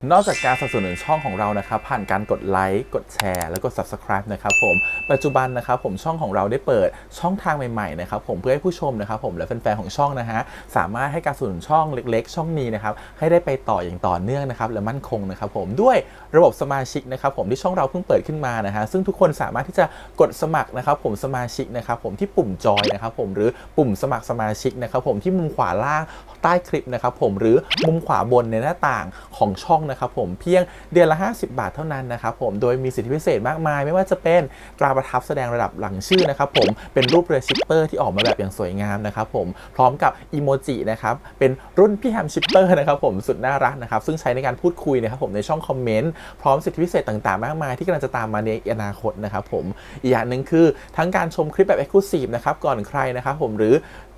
นอกจากการสนับสนุนช่องของเรานะครับผ่านการกดไลค์กดแชร์แล้วก็ Subscribe นะครับผมปัจจุบันนะครับผมช่องของเราได้เปิดช่องทางใหม่ๆนะครับผมเพื่อให้ผู้ชมนะครับผมและแฟนๆของช่องนะฮะสามารถให้การสนับสนุนช่องเล็กๆช่องนี้นะครับให้ได้ไปต่ออย่างต่อเนื่องนะครับและมั่นคงนะครับผมด้วยระบบสมาชิกนะครับผมที่ช่องเราเพิ่งเปิดขึ้นมานะฮะซึ่งทุกคนสามารถที่จะกดสมัครนะครับผมสมาชิกนะครับผมที่ปุ่มจอยนะครับผมหรือปุ่มสมัครสมาชิกนะครับผมที่มุมขวาล่างใต้คลิปนะครับผมหรือมุมขวาบนในหน้าต่างของช่องนะครับผมเพียงเดือนละ50 บาทเท่านั้นนะครับผมโดยมีสิทธิพิเศษมากมายไม่ว่าจะเป็นตราประทับแสดงระดับหลังชื่อนะครับผมเป็นรูปเรือชิปเปอร์ที่ออกมาแบบอย่างสวยงามนะครับผมพร้อมกับอีโมจินะครับเป็นรุ่นพี่แฮมชิปเปอร์นะครับผมสุดน่ารักนะครับซึ่งใช้ในการพูดคุยนะครับผมในช่องคอมเมนต์พร้อมสิทธิพิเศษต่างๆมากมายที่กำลังจะตามมาในอนาคตนะครับผมอีกอย่างหนึ่งคือทั้งการชมคลิปแบบ Exclusive นะครับก่อนใครนะครับผมหรือ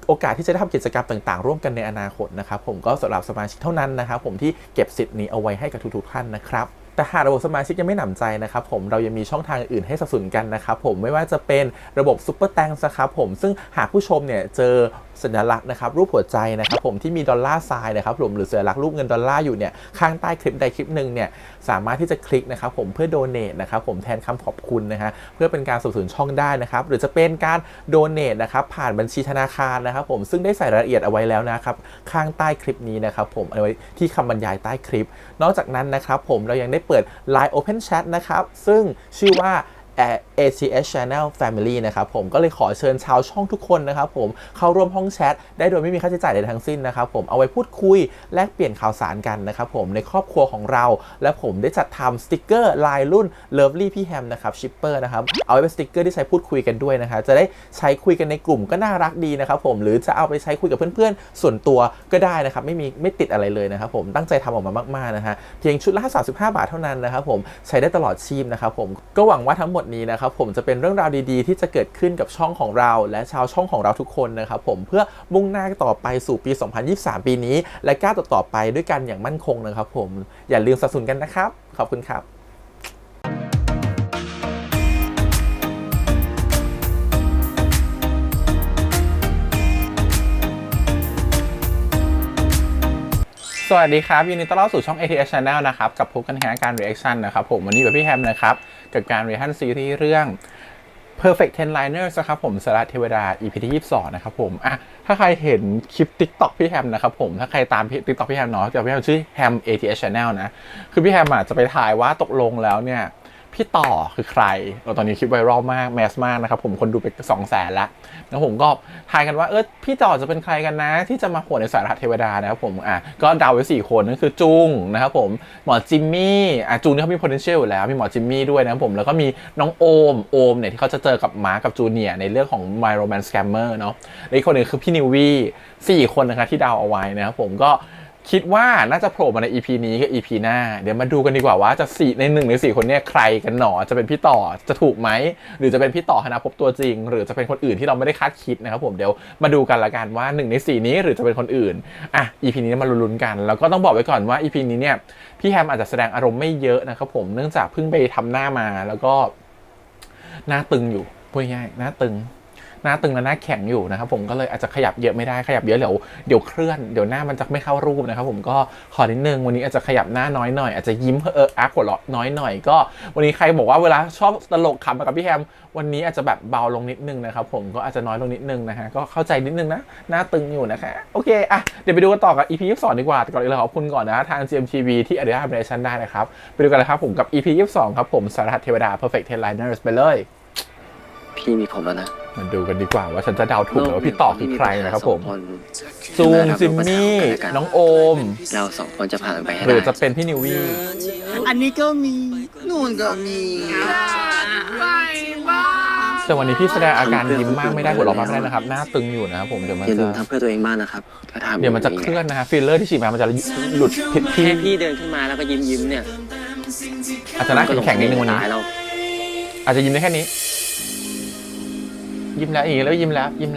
โอกาสที่จะได้ทำกิจกรรมต่างๆร่วมกันในอนาคตนะครับผมก็สำหรับสมาชิกเท่านั้นนะครับผมที่เก็บสิทธิ์นี้เอาไว้ให้กับทุกๆท่านนะครับแต่หากระบบสมาชิกยังไม่หนำใจนะครับผมเรายังมีช่องทางอื่นให้สนับสนุนกันนะครับผมไม่ว่าจะเป็นระบบซุปเปอร์แตงนะครับผมซึ่งหากผู้ชมเนี่ยเจอสัญลักษณ์นะครับรูปหัวใจนะครับผมที่มีดอลลาร์ไซน์นะครับผมหรือสัญลักษณ์รูปเงินดอลลาร์อยู่เนี่ยข้างใต้คลิปใดคลิปหนึ่งเนี่ยสามารถที่จะคลิกนะครับผมเพื่อโดเนทนะครับผมแทนคำขอบคุณนะฮะเพื่อเป็นการสนับสนุนช่องได้นะครับหรือจะเป็นการโดเนทนะครับผ่านบัญชีธนาคารนะครับผมซึ่งได้ใส่รายละเอียดเอาไว้แล้วนะครับข้างใต้คลิปนี้นะครับผมเอาไว้ที่คำบรรยายใต้คลิปนอกจากนั้นนะครับผมเรายังได้เปิด Line Open Chat นะครับซึ่งชื่อว่า ATS Channel Family นะครับผมก็เลยขอเชิญชาวช่องทุกคนนะครับผมเข้าร่วมห้องแชทได้โดยไม่มีค่าใช้จ่ายใดทั้งสิ้นนะครับผมเอาไว้พูดคุยแลกเปลี่ยนข่าวสารกันนะครับผมในครอบครัวของเราและผมได้จัดทำสติกเกอร์ลายรุ่น Lovely พี่แฮมนะครับชิปเปอร์นะครับเอาไว้เป็นสติกเกอร์ที่ใช้พูดคุยกันด้วยนะครับจะได้ใช้คุยกันในกลุ่มก็น่ารักดีนะครับผมหรือจะเอาไปใช้คุยกับเพื่อนๆส่วนตัวก็ได้นะครับไม่ติดอะไรเลยนะครับผมตั้งใจทำออกมามากๆนะฮะเพียงชุดละ35 บาทเท่านั้นนะครับผมใช้ได้ตลอดชีพนะครับผมก็หวังว่าทั้งหมดนี้นะครับผมจะเป็นเรื่องราวดีๆที่จะเกิดขึ้นกับช่องของเราและชาวช่องของเราทุกคนนะครับผมเพื่อมุ่งหน้าต่อไปสู่ปี 2023 ปีนี้และก้าวต่อไปด้วยกันอย่างมั่นคงนะครับผมอย่าลืมสนับสนุนกันนะครับขอบคุณครับสวัสดีครับยินดีต้อนรับสู่ช่อง ATS Channel นะครับกับพบกันในการ reaction นะครับผมวันนี้กับพี่แฮมนะครับกับการ reaction ซีรีส์เรื่อง Perfect Ten Liners นะครับผมสลัดเทวดา EP ที่22นะครับผมถ้าใครเห็นคลิป TikTok พี่แฮมนะครับผมถ้าใครตาม TikTok พี่แฮมเนาะจะพี่แฮมชื่อแฮม ATS Channel นะคือพี่แฮมจะไปถ่ายว่าตกลงแล้วเนี่ยพี่ต่อคือใครตอนนี้คลิปไวรัลมากแมสมากนะครับผมคนดูไป200,000แล้วผมก็ทายกันว่าพี่ต่อจะเป็นใครกันนะที่จะมาโผล่ในสายรหัสเทวดานะครับผมก็เดาไว้4คนนั่นคือจุงนะครับผมหมอจิมมี่จุงนี่เขามี potential อยู่แล้วมีหมอจิมมี่ด้วยนะครับผมแล้วก็มีน้องโอมเนี่ยที่เขาจะเจอกับมาร์กับจูเนียร์ในเรื่องของ My Romance Scammer เนาะและอีกคนหนึ่งคือพี่นิววี่4คนนะครับที่เดาเอาไว้นะครับผมก็คิดว่าน่าจะโผล่มาใน EP นี้กับ EP หน้าเดี๋ยวมาดูกันดีกว่าว่าจะใน1ใน4คนนี้ใครกันหนอจะเป็นพี่ต่อจะถูกไหมหรือจะเป็นพี่ต่อธนภพตัวจริงหรือจะเป็นคนอื่นที่เราไม่ได้คาดคิดนะครับผมเดี๋ยวมาดูกันละกันว่า1ใน4นี้หรือจะเป็นคนอื่นEP นี้มาลุ้นๆกันแล้วก็ต้องบอกไว้ก่อนว่า EP นี้เนี่ยพี่แฮมอาจจะแสดงอารมณ์ไม่เยอะนะครับผมเนื่องจากเพิ่งไปทำหน้ามาแล้วก็หน้าตึงอยู่พูดง่ายๆหน้าตึงและหน้าแข็งอยู่นะครับผมก็เลยอาจจะขยับเยอะไม่ได้ขยับเยอะเดี๋ยวเคลื่อนเดี๋ยวหน้ามันจะไม่เข้ารูปนะครับผมก็ขอนิดนึงวันนี้อาจจะขยับหน้าน้อยหน่อยอาจจะยิ้มหัวเราะน้อยหน่อยก็วันนี้ใครบอกว่าเวลาชอบตลกขำกับพี่แฮมวันนี้อาจจะแบบเบาลงนิดนึงนะครับผมก็อาจจะน้อยลงนิดนึงนะฮะก็เข้าใจนิดนึงนะหน้าตึงอยู่นะคะโอเคเดี๋ยวไปดูกันต่อกับ EP 22ดีกว่าแต่ก่อนอื่นขอบคุณก่อนนะทาง GMTV ที่อนุญาตให้ reaction ได้นะครับไปดูกันเลยครับผมกับ EP 22ครับผมสารหัสเทวดา Perfect Ten Liners ไปเลยพี่มีผมแล้วนะมาดูกันดีกว่าว่าฉันจะเดาถูกหรือว่าพี่ต่อคือใครนะครับผมซูงจิมมี่น้องโอมเรา2คนจะผ่านไปให้ได้หรือจะเป็นพี่นิววี่อันนี้ก็มีนู่นก็มีแต่วันนี้พี่แสดงอาการยิ้มมากไม่ได้หัวเราะมากไม่ได้นะครับหน้าตึงอยู่นะครับผมเดี๋ยวมันจะทำเพื่อตัวเองบ้างนะครับเดี๋ยวมันจะเคลื่อนนะฮะฟิลเลอร์ที่ฉีดมามันจะหลุดผิดที่พี่เดินขึ้นมาแล้วก็ยิ้มเนี่ยอาจจะหน้าแข็งนิดนึงวันนี้อาจจะยิ้มได้แค่นี้ยิ้มแล้วอย่างนี้แล้วยิ้มแล้วยิ้ม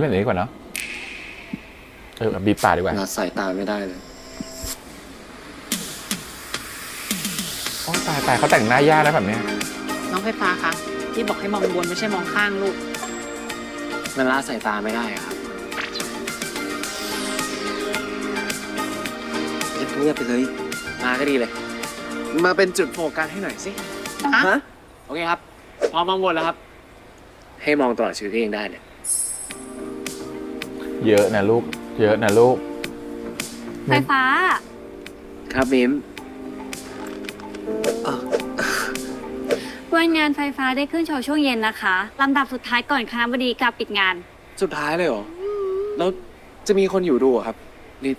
แบบนี้ดีกว่าเนาะแบบบีบปากดีกว่าสายตาไม่ได้เลยโอ้ตายเขาแต่งหน้ายากแล้วแบบนี้น้องไฟฟ้าคะ ที่บอกให้มองบนไม่ใช่มองข้างลูก มันละสายตาไม่ได้อะครับเงียบไปเลย มาก็ดีเลย มาเป็นจุดโฟกัสให้หน่อยสิ ฮะ โอเคครับ พอมองบนแล้วครับ ให้มองตลอดชีวิตเองได้เลย เยอะนะลูก เยอะนะลูก ไฟฟ้า ครับมิม วันงานไฟฟ้าได้ขึ้นโชว์ช่วงเย็นนะคะลำดับสุดท้ายก่อนคณบดีกลับปิดงาน สุดท้ายเลยเหรอ แล้วจะมีคนอยู่ดูเหรอครับ นี่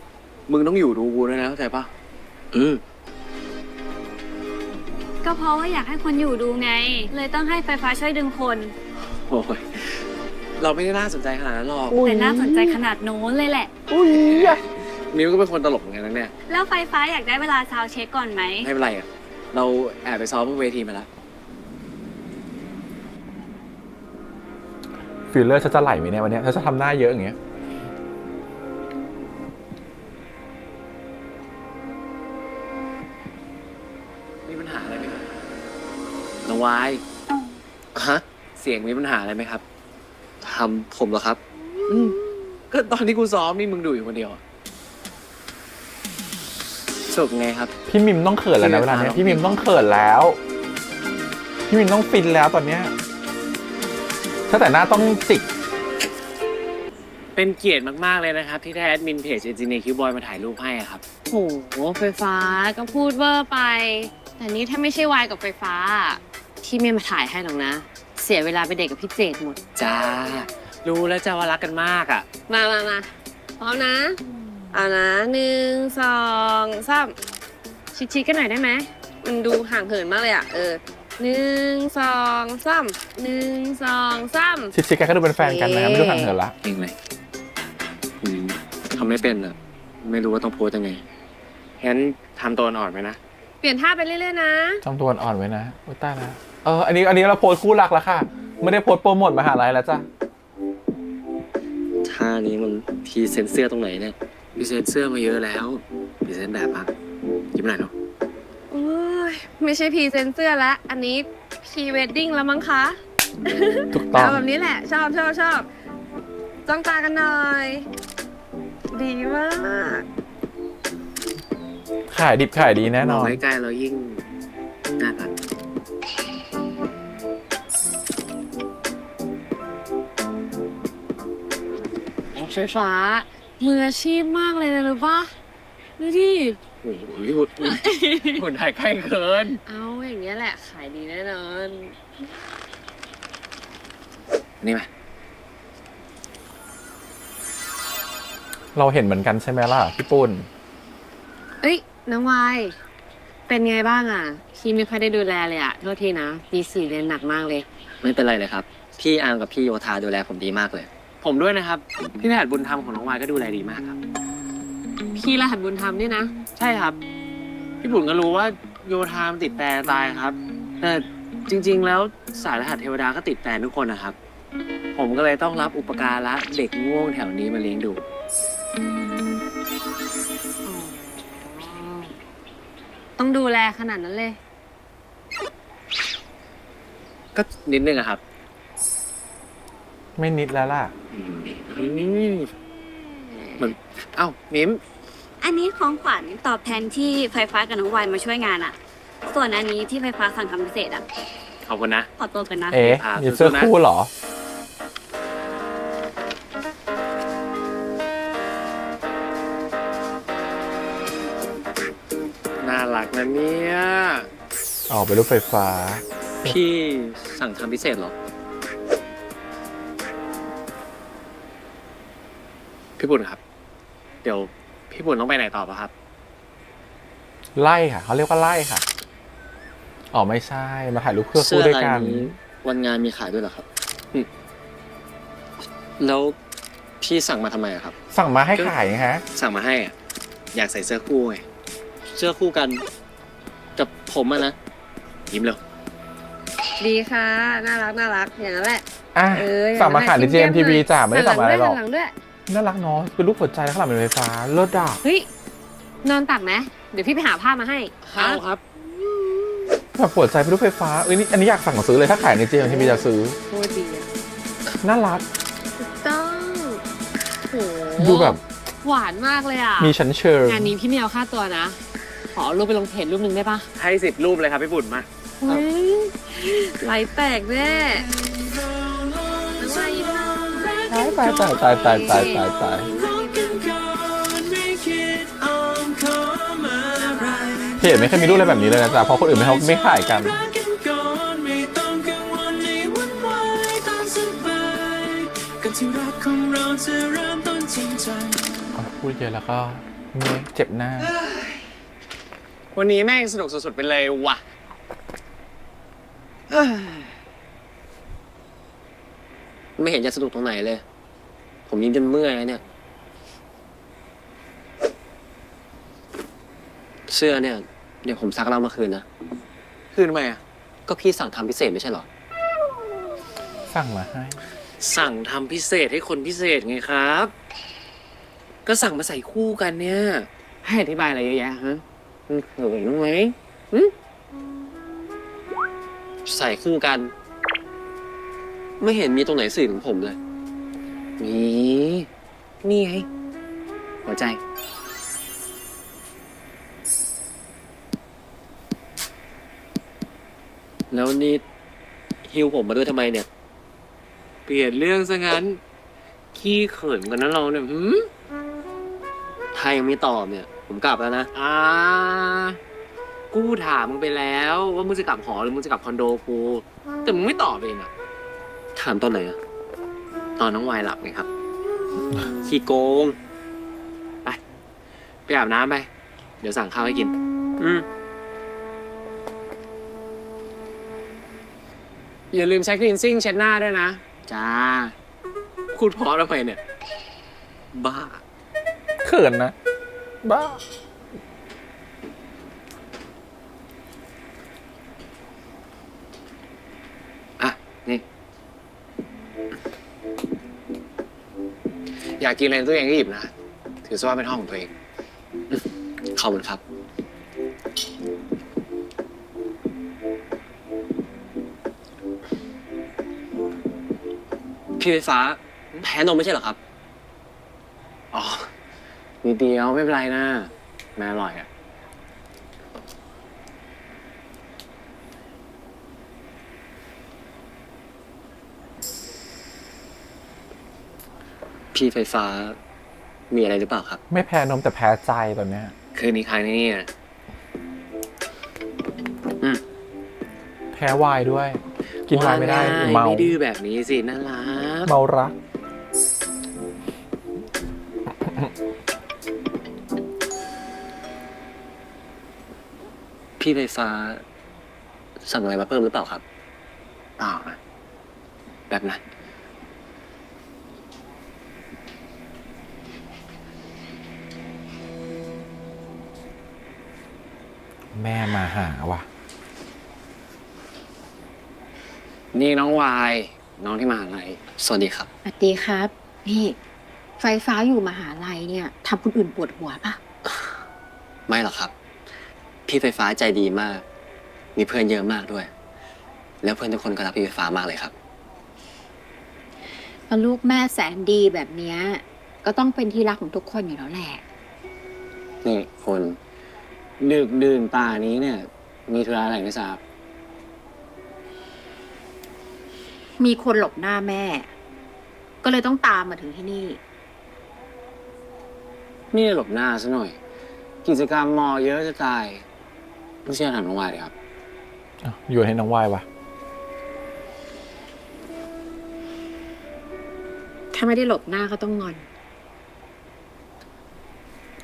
มึงต้องอยู่ดูกูด้วยนะเข้าใจปะ ก็เพราะว่าอยากให้คนอยู่ดูไง เลยต้องให้ไฟฟ้าช่วยดึงคน โอ้ย เราไม่ได้น่าสนใจขนาดนั้นหรอก แต่น่าสนใจขนาดโน้นเลยแหละ มิวก็เป็นคนตลกเหมือนกันนะเนี่ย แล้วไฟฟ้าอยากได้เวลาซาวด์เช็คก่อนไหม ไม่เป็นไรอ่ะ เราแอบไปซ้อมบนเวทีมาแล้ว ฟิลเลอร์ฉันจะไหลไหมเนี่ยวันเนี้ยฉันจะทำหน้าเยอะอย่างเงี้ย มีปัญหาอะไรไหมครับน้องวาย ฮะ เสียงมีปัญหาอะไรไหมครับทำผมเหรอครับ ก็ตอนที่กูซ้อมนี่มึงดูอยู่คนเดียวอะสรุปไงครับ พี่มิมต้องเขินแล้วนะเวลาเนี้ยพี่มิมต้องเขินแล้ว พี่มิมต้องฟินแล้วตอนเนี้ยถ้าแต่หน้าต้องจิก เป็นเกียรติมาก ๆ เลยนะครับ ที่ได้แอดมินเพจ Engineer Q Boy มาถ่ายรูปให้อะครับ โหไฟฟ้าก็พูดเวอร์ไป แต่นี่ถ้าไม่ใช่วายกับไฟฟ้าที่ไม่มาถ่ายให้หรอกนะ เสียเวลาไปเด็กกับพี่เจดหมด จ้า รู้แล้วจ้าว่ารักกันมากอ่ะ มาพร้อมนะเอานะ1 2 3ชิดๆกันหน่อยได้ไหมมันดูห่างเหินมากเลยอ่ะ1 2 3 1 2 3 ชิคๆกันก็ดูเป็นแฟนกันนะไม่รู้ทางเหินละ เองเลยทำไม่เป็นอ่ะ ไม่รู้ว่าต้องโพสยังไง งั้นทำตัวอ่อนๆไหมนะ เปลี่ยนท่าไปเรื่อยๆนะ จำตัวอ่อนไว้นะอุยตายแล้วอันนี้เราโพสต์คู่รักแล้วค่ะ ไม่ได้โพสต์โปรโมทมหาลัยแล้วจ้ะ ท่านี้มันพรีเซนต์เสื้อตรงไหนเนี่ยพรีเซนต์เสื้อมาเยอะแล้วพรีเซนต์แบบอ่ะยิ้มหน่อยเนาะ โอ้ยไม่ใช่พรีเซนเซอร์ละอันนี้พรีเวดดิ้งแล้วมั้งคะ ถูกต้อง เอาแบบนี้แหละ ชอบจ้องตากันหน่อย ดีมาก ขายดิบขายดีแน่นอน ใกล้ๆเรายิ่งน่ารัก ไฟฟ้ามืออาชีพมากเลยนะรู้ปะดูดิ โอ้โหหุ่นถ่ายใกล้เกิน เอาอย่างเงี้ยแหละ ขายดีแน่นอน นี่มา เราเห็นเหมือนกันใช่ไหมล่ะพี่ปุ้น เอ้ยน้องวายเป็นไงบ้างอ่ะ พี่ไม่ค่อยได้ดูแลเลยอ่ะ โทษทีนะปี4เรียนหนักมากเลย ไม่เป็นไรเลยครับ พี่อาร์มกับพี่โยธาดูแลผมดีมากเลย ผมด้วยนะครับ พี่แพทย์บุญธรรมของน้องวายก็ดูแลดีมากครับ พี่รหัสบุญธรรมเนี่ยนะ ใช่ครับ พี่บุญก็รู้ว่าโยธามนติดแปรตายครับ แต่จริง ๆ แล้วสายรหัสเทวดาก็ติดแปรทุกคนนะครับ ผมก็เลยต้องรับอุปการะเด็กง่วงแถวนี้มาเลี้ยงดู ต้องดูแลขนาดนั้นเลย ก็นิดนึงอะครับ ไม่นิดแล้วล่ะ มัน เอ้ามิม อันนี้ของขวัญตอบแทนที่ไฟฟ้ากับน้องวายมาช่วยงานอะส่วนอันนี้ที่ไฟฟ้าสั่งทำพิเศษอะ ขอบคุณนะ ขอตัวกันนะ เอ๊ะ ครับ มีเสื้อคู่เหรอ น่ารักนะเนี่ย ออกไปนรูปไฟฟ้า พี่สั่งทำพิเศษเหรอ พี่บุญครับ เดี๋ยวพี่บุญต้องไปไหนต่อปะครับ ไล่ค่ะเขาเรียกว่าไล่ค่ะอ๋อไม่ใช่มาถ่ายรูปเพื่อคู่ด้วยกัน วันงานมีขายด้วยเหรอครับ แล้วพี่สั่งมาทำไมอะครับ สั่งมาให้ขายไงฮะ สั่งมาให้อะอยากใส่เสื้อคู่ไง เสื้อคู่กันกับผมอะนะ ยิ้มเร็ว ดีค่ะ น่ารักอย่างนั้นแหละ อ่ะ สั่งมาขายใน GMTV จ้ะไม่ได้สั่งมาอะไรหรอก หันหลังด้วย น่ารักเนาะเป็นรูปหัวใจข้างหลังเป็นไฟฟ้าเลิศอ่ะ เฮ้ย นอนตักไหมเดี๋ยวพี่ไปหาผ้ามาให้ เอาครับ แบบหัวใจเป็นรูปไฟฟ้านี่อันนี้อยากสั่งซื้อเลยถ้าขายในเจมที่มีจะซื้อ โคตรดีอ่ะ น่ารัก ถูกต้องโห ดูแบบ หวานมากเลยอ่ะ มีชั้นเชิง งานนี้พี่ไม่เอาค่าตัวนะ ขอเอารูปไปลงเพจรูปหนึ่งได้ปะ ให้10 รูปเลยครับพี่บุญมา เฮ้ยไหลแตกแน่อะไรนะ ตายตายตายตายตายตายตายเพจไม่เคยมีรูปอะไรแบบนี้เลยนะจ๊ะเพราะคนอื่นเขาไม่ขายกันพูดเยอะแล้วก็เมื่อยเจ็บหน้า วันนี้แม่งสนุกสุดๆไปเลยว่ะไม่เห็นจะสนุกตรงไหนเลย ผมยิ้มจนเมื่อยแล้วเนี่ย เสื้อเนี่ย เดี๋ยวผมซักแล้วเอามาคืนนะ คืนทำไมอ่ะ ก็พี่สั่งทำพิเศษไม่ใช่เหรอ สั่งมาให้ สั่งทำพิเศษให้คนพิเศษไงครับก็สั่งมาใส่คู่กันเนี่ย ให้อธิบายอะไรเยอะแยะฮะมันเขินบ้างไหมหึใส่คู่กัน ไม่เห็นมีตรงไหนสื่อถึงผมเลย มีนี่ไงหัวใจ แล้วนี่ฮิวผมมาด้วยทำไมเนี่ย เปลี่ยนเรื่องซะงั้น ขี้เขินกันนะเราเนี่ยถ้ายังไม่ตอบเนี่ย ผมกลับแล้วนะ กูถามมึงไปแล้วว่ามึงจะกลับหอหรือมึงจะกลับคอนโดกู แต่มึงไม่ตอบเองอะถามตอนไหนอะตอนน้องวายหลับไงครับ ขี้โกง ไปอาบน้ำไป เดี๋ยวสั่งข้าวให้กิน อย่าลืมใช้คลีนซิ่งเช็ดหน้าด้วยนะ จ้า พูดเพราะทำไมเนี่ย บ้า เขินนะ บ้า อ่ะ นี่ อยากกินอะไรตัวเองก็หยิบนะ ถือซะว่าเป็นห้องของตัวเอง ขอบคุณครับ พี่ไฟฟ้า แพ้นมไม่ใช่เหรอครับ อ๋อนิดเดียวไม่เป็นไรนะแม่อร่อยอ่ะ พี่ไฟฟ้ามีอะไรหรือเปล่าครับ ไม่แพ้นมแต่แพ้ใจตอนเนี้ย คืนนี้ค้างที่นี่นะ แพ้ไวน์ด้วย กินไวน์ไม่ได้เมา ไม่ดื้อแบบนี้สิน่ารัก เมารัก พี่ไฟฟ้า สั่งอะไรมาเพิ่มหรือเปล่าครับเปล่านะแบบนั้น แม่มาหาว่ะ นี่น้องวาย น้องที่มหาลัยสวัสดีครับ สวัสดีครับ นี่ ไฟฟ้าอยู่มหาลัยเนี่ยทำคนอื่นปวดหัวปะ ไม่หรอกครับ พี่ไฟฟ้าใจดีมาก มีเพื่อนเยอะมากด้วย แล้วเพื่อนทุกคนก็รักพี่ไฟฟ้ามากเลยครับ พอลูกแม่แสนดีแบบเนี้ยก็ต้องเป็นที่รักของทุกคนอยู่แล้วแหละ นี่คนดึกดื่นป่านี้เนี่ย มีธุระอะไรไม่ทราบ มีคนหลบหน้าแม่ ก็เลยต้องตามมาถึงที่นี่ นี่หลบหน้าซะหน่อย กิจกรรมมอเยอะจะตายไม่เชื่อถามน้องวายเลยครับ โยนให้น้องวายวะ ถ้าไม่ได้หลบหน้าก็ต้องงอน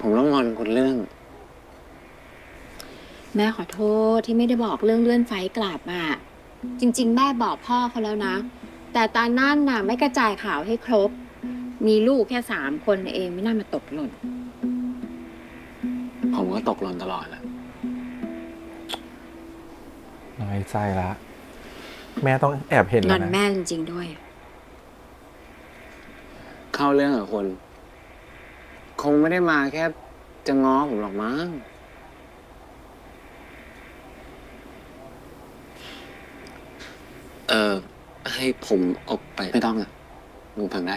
ผมต้องงอนคนเรื่อง แม่ขอโทษที่ไม่ได้บอกเรื่องเลื่อนไฟล์กลับอ่ะ จริง ๆ แม่บอกพ่อเขาแล้วนะ แต่ตานั่นน่ะไม่กระจายข่าวให้ครบ มีลูกแค่3 คนเองไม่น่ามาตกหล่น ผมก็ตกหล่นตลอดแหละ น้อยใจละ แม่ต้องแอบเห็น ง แล้ อ วน นะ แม่จริง ๆ ด้วย เข้าเรื่องกับคน คงไม่ได้มาแค่จะง้อผมหรอกมั้ง ให้ผมออกไปไม่ต้องอ่ะลุงฟังได้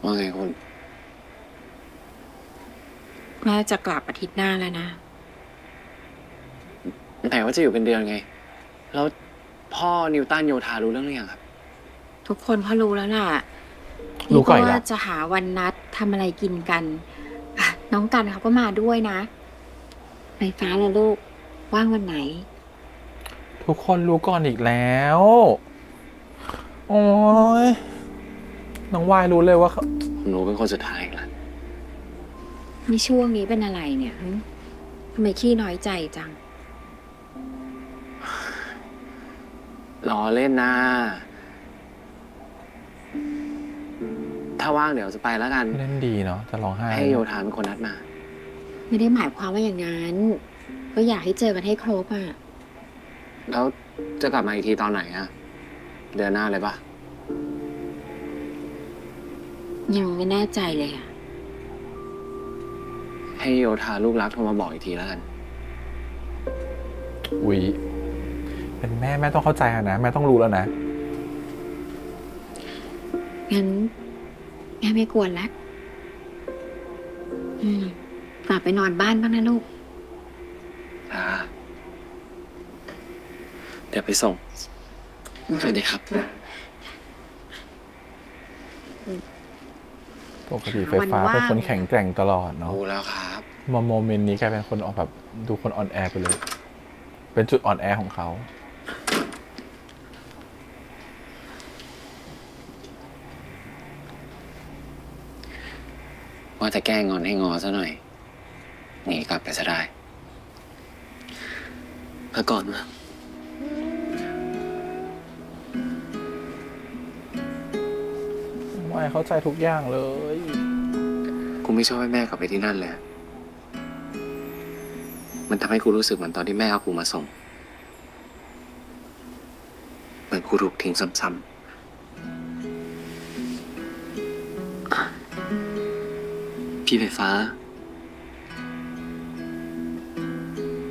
ว่าไงคุณ แม่จะกลับอาทิตย์หน้าแล้วนะ ไหนว่าจะอยู่เป็นเดือนไง แล้วพ่อนิวตันโยธารู้เรื่องหรือยังครับ ทุกคนเขารู้แล้วล่ะ รู้ก่อนอีก ว่า แล้ว จะหาวันนัดทำอะไรกินกันอ่ะน้องกันเขาก็มาด้วยนะไฟฟ้าละลูก ว่างวันไหน ทุกคนรู้ก่อนอีกแล้ว โอ้ยน้องวายรู้เลยว่าเขา ผมรู้เป็นคนสุดท้ายอีกแล้ว นี่ช่วงนี้เป็นอะไรเนี่ยหึทำไมขี้น้อยใจจัง ล้อเล่นนะ ถ้าว่างเดี๋ยวจะไปแล้วกัน เล่นดีเนาะจะร้องไห้ ให้โยธาเป็นคนนัดมา ไม่ได้หมายความว่าอย่างนั้น ก็อยากให้เจอกันให้ครบอ่ะ แล้วจะกลับมาอีกทีตอนไหนอะเดือนหน้าเลยปะ ยังไม่แน่ใจเลยอ่ะ ให้โยธาลูกรักโทรมาบอกอีกทีแล้วกัน อุ๊ยเป็นแม่แม่ต้องเข้าใจอะนะแม่ต้องรู้แล้วนะ งั้นแม่ไม่กวนแล้วกลับไปนอนบ้านบ้างนะลูก เดี๋ยวไปส่ง สวัสดีครับ ปกติไฟฟ้าเป็นคนแข็งแกร่งตลอดเนาะ รู้แล้วครับ มาโมเมนต์นี้กลายเป็นคนออกแบบดูคนอ่อนแอไปเลย เป็นจุดอ่อนแอของเขา ว่าจะแก้งอนให้งอซะหน่อย หนีกลับไปซะได้พักก่อนนะ วายเข้าใจทุกอย่างเลย กูไม่ชอบให้แม่กลับไปที่นั่นเลย มันทำให้กูรู้สึกเหมือนตอนที่แม่เอากูมาส่ง เหมือนกูถูกทิ้งซ้ำๆพี่ไฟฟ้า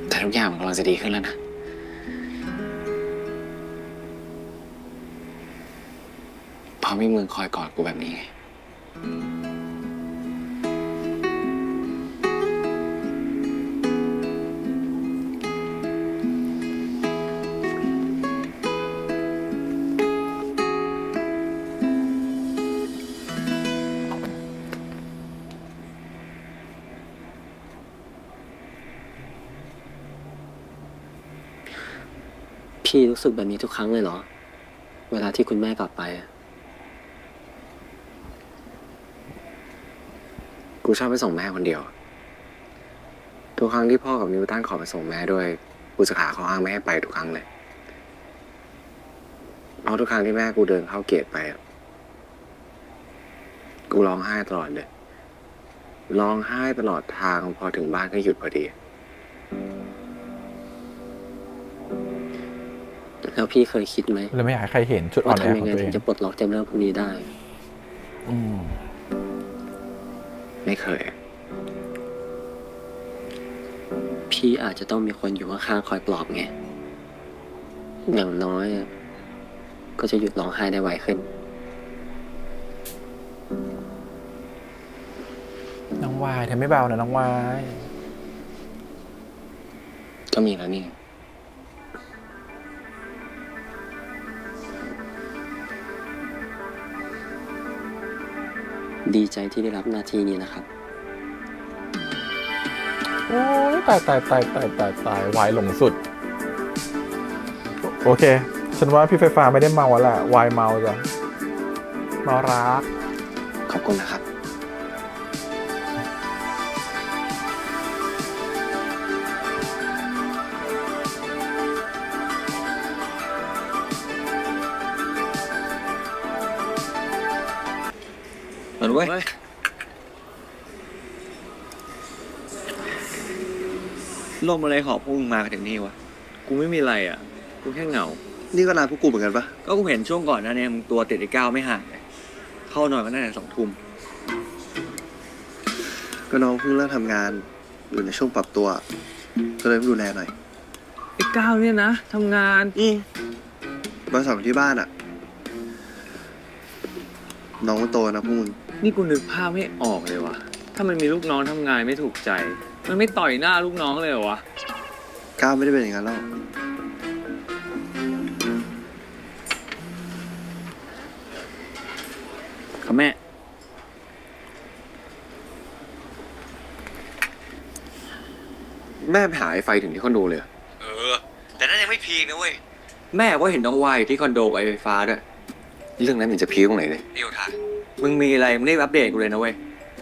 แต่ทุกอย่างมันกำลังจะดีขึ้นแล้วนะ เพราะมีมึงคอยกอดกูแบบนี้ไง พี่รู้สึกแบบนี้ทุกครั้งเลยเหรอ เวลาที่คุณแม่กลับไปอะกูชอบไปส่งแม่คนเดียว ทุกครั้งที่พ่อกับนิวตันขอไปส่งแม่ด้วย กูจะหาข้ออ้างไม่ให้ไปทุกครั้งเลย เพราะทุกครั้งที่แม่กูเดินเข้าเกตไปอะกูร้องไห้ตลอดเลย ร้องไห้ตลอดทางพอถึงบ้านก็หยุดพอดี แล้วพี่เคยคิดไหม เลยไม่อยากให้ใครเห็นจุดอ่อ ว่าน แอ ทำ ข ยั อง งไง ตัวเอ ถึ ง งจะปลดล็อกเต็มเรื่องพวกนี้ได้ อืม ไม่เคย พี่อาจจะต้องมีคนอยู่ข้างๆคอยปลอบไง อย่างน้อยอะก็จะหยุดร้องไห้ได้ไวขึ้น น้องวายเธอไม่เบานะน้องวาย ก็มีแล้วนี่ ดีใจที่ได้รับหน้าที่นี้นะครับ โอ้ยตายวายหลงสุด โอเค ฉันว่าพี่ไฟฟ้าไม่ได้เมาแล้วแหละวายเมาจ้ะเมารัก ขอบคุณนะครับ มาด้วยลมอะไรหอบพวกมึงมากันถึงนี่วะ กูไม่มีอะไรอ่ะ กูแค่เหงา นี่ก็นานพวกกูเหมือนกันปะก็กูเห็นช่วงก่อนหนะเนี่ยมึงตัวติดไอ้ก้าวไม่ห่างเลยเข้านอนกันตั้งแต่2 ทุ่ม ก็น้องเพิ่งเริ่มทำงานอยู่ในช่วงปรับตัว ก็เลยดูแลหน่อย ไอ้ก้าวเนี่ยนะทำงาน วันเสาร์ที่บ้านอะน้องมันโตนะพวกมึง นี่กูนึกภาพไม่ออกเลยวะถ้ามันมีลูกน้องทำงานไม่ถูกใจ มันไม่ต่อยหน้าลูกน้องเลยเหรอวะ ก้าวไม่ได้เป็นอย่างนั้นหรอก ครับแม่ แม่ไปหาไอ้ไฟถึงที่คอนโดเลยเหรอ แต่นั่นยังไม่พีคนะเว้ย แม่ว่าเห็นน้องวายอยู่ที่คอนโดกับไอ้ไฟฟ้าด้วย เรื่องนั้นมันจะพีคตรงไหนเลย พี่โยธามึงมีอะไรมึงรีบอัปเดตกูเลยนะเว้ย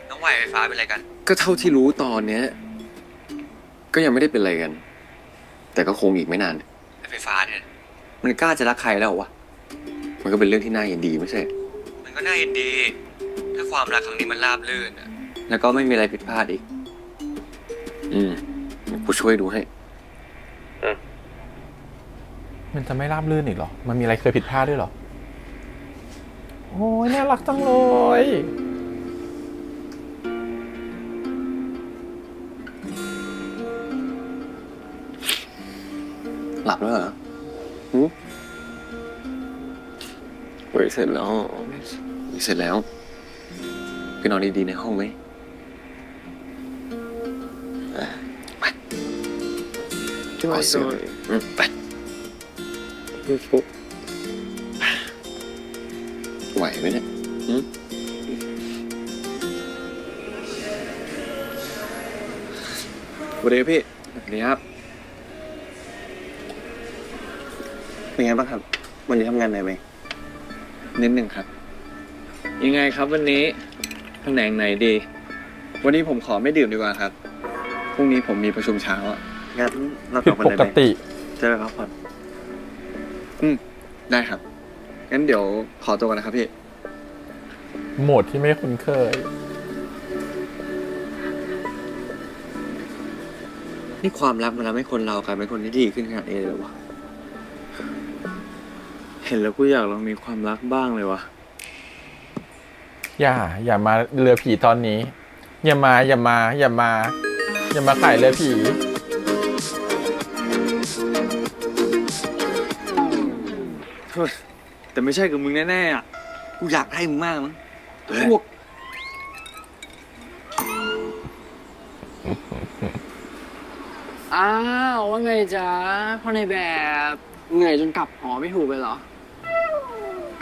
น้องวายไฟฟ้าเป็นอะไรกัน ก็เท่าที่รู้ตอนเนี้ยก็ยังไม่ได้เป็นอะไรกัน แต่ก็คงอีกไม่นาน ไอ้ไฟฟ้าเนี่ย มันกล้าจะรักใครแล้ววะ มันก็เป็นเรื่องที่น่ายินดีไม่ใช่ มันก็น่ายินดี ถ้าความรักครั้งนี้มันราบรื่นอะแล้วก็ไม่มีอะไรผิดพลาดอีก อืมกูช่วยดูให้ มันจะไม่ราบรื่นอีกเหรอ มันมีอะไรเคยผิดพลาดด้วยเหรอ โอ้ยน่ารักจังเลย หลับแล้วเหรอหืมเฮ้ยเสร็จแล้วเสร็จแล้วไปนอนดีๆในห้องไหมไปเอาเสื้อไปไหวไหมเนี่ยหืม สวัสดีพี่ สวัสดีครับ เป็นไงบ้างครับ วันนี้ทำงานไหนไหม นิดหนึ่งครับ ยังไงครับวันนี้แผนงไหนดี วันนี้ผมขอไม่ดื่มดีกว่าครับ พรุ่งนี้ผมมีประชุมเช้าอ่ะ งั้นเรา ผิ ก ด ลับวัน ป ไหน ก ไหม ติ จะไปพักผ่อน ได้ครับ งั้นเดี๋ยวขอตัวกันนะครับพี่ โหมดที่ไม่คุ้นเคย นี่ความรักมันทำให้คนเรากลายเป็นคนที่ดีขึ้นขนาดนี้เลยเหรอวะ เห็นแล้วกูอยากลองมีความรักบ้างเลยวะ อย่ามาเรือผีตอนนี้ อย่ามาขายเรือผี แต่ไม่ใช่กับมึงแน่ๆอ่ะ กูอยากให้มึงมากมั้งพวก อ้าวว่าไงจ๊ะพ่อในแบบเหนื่อยจนกลับหอไม่ถูกเลยเหรอ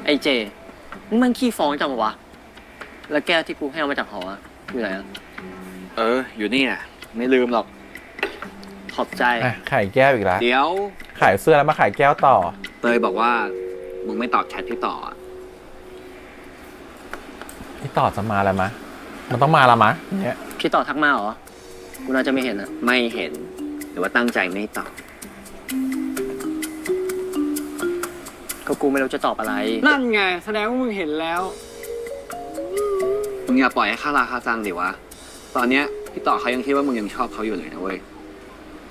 ไอ้เจมันขี้ฟ้องจังวะ แล้วแก้วที่กูให้เอามาจากหออะอยู่ไหนอะ อยู่นี่น่ะ ไม่ลืมหรอก ขอบใจ อ่ะ ขายแก้วอีกแล้ว เดี๋ยว ขายเสื้อแล้วมาขายแก้วต่อ เตยบอกว่า มึงไม่ตอบแชทที่ต่ออะ พี่ต่อจะมาแล้วมะ มันต้องมาแล้วมะเนี่ย พี่ต่อทักมาเหรอ กูน่าจะไม่เห็นอะ ไม่เห็น หรือว่าตั้งใจไม่ตอบ ก็กูไม่รู้จะตอบอะไร นั่นไง แสดงว่ามึงเห็นแล้ว มึงอย่าปล่อยให้ค่าราคาซังดิวะ ตอนเนี้ยพี่ต่อเขายังคิดว่ามึงยังชอบเขาอยู่เลยนะเว้ย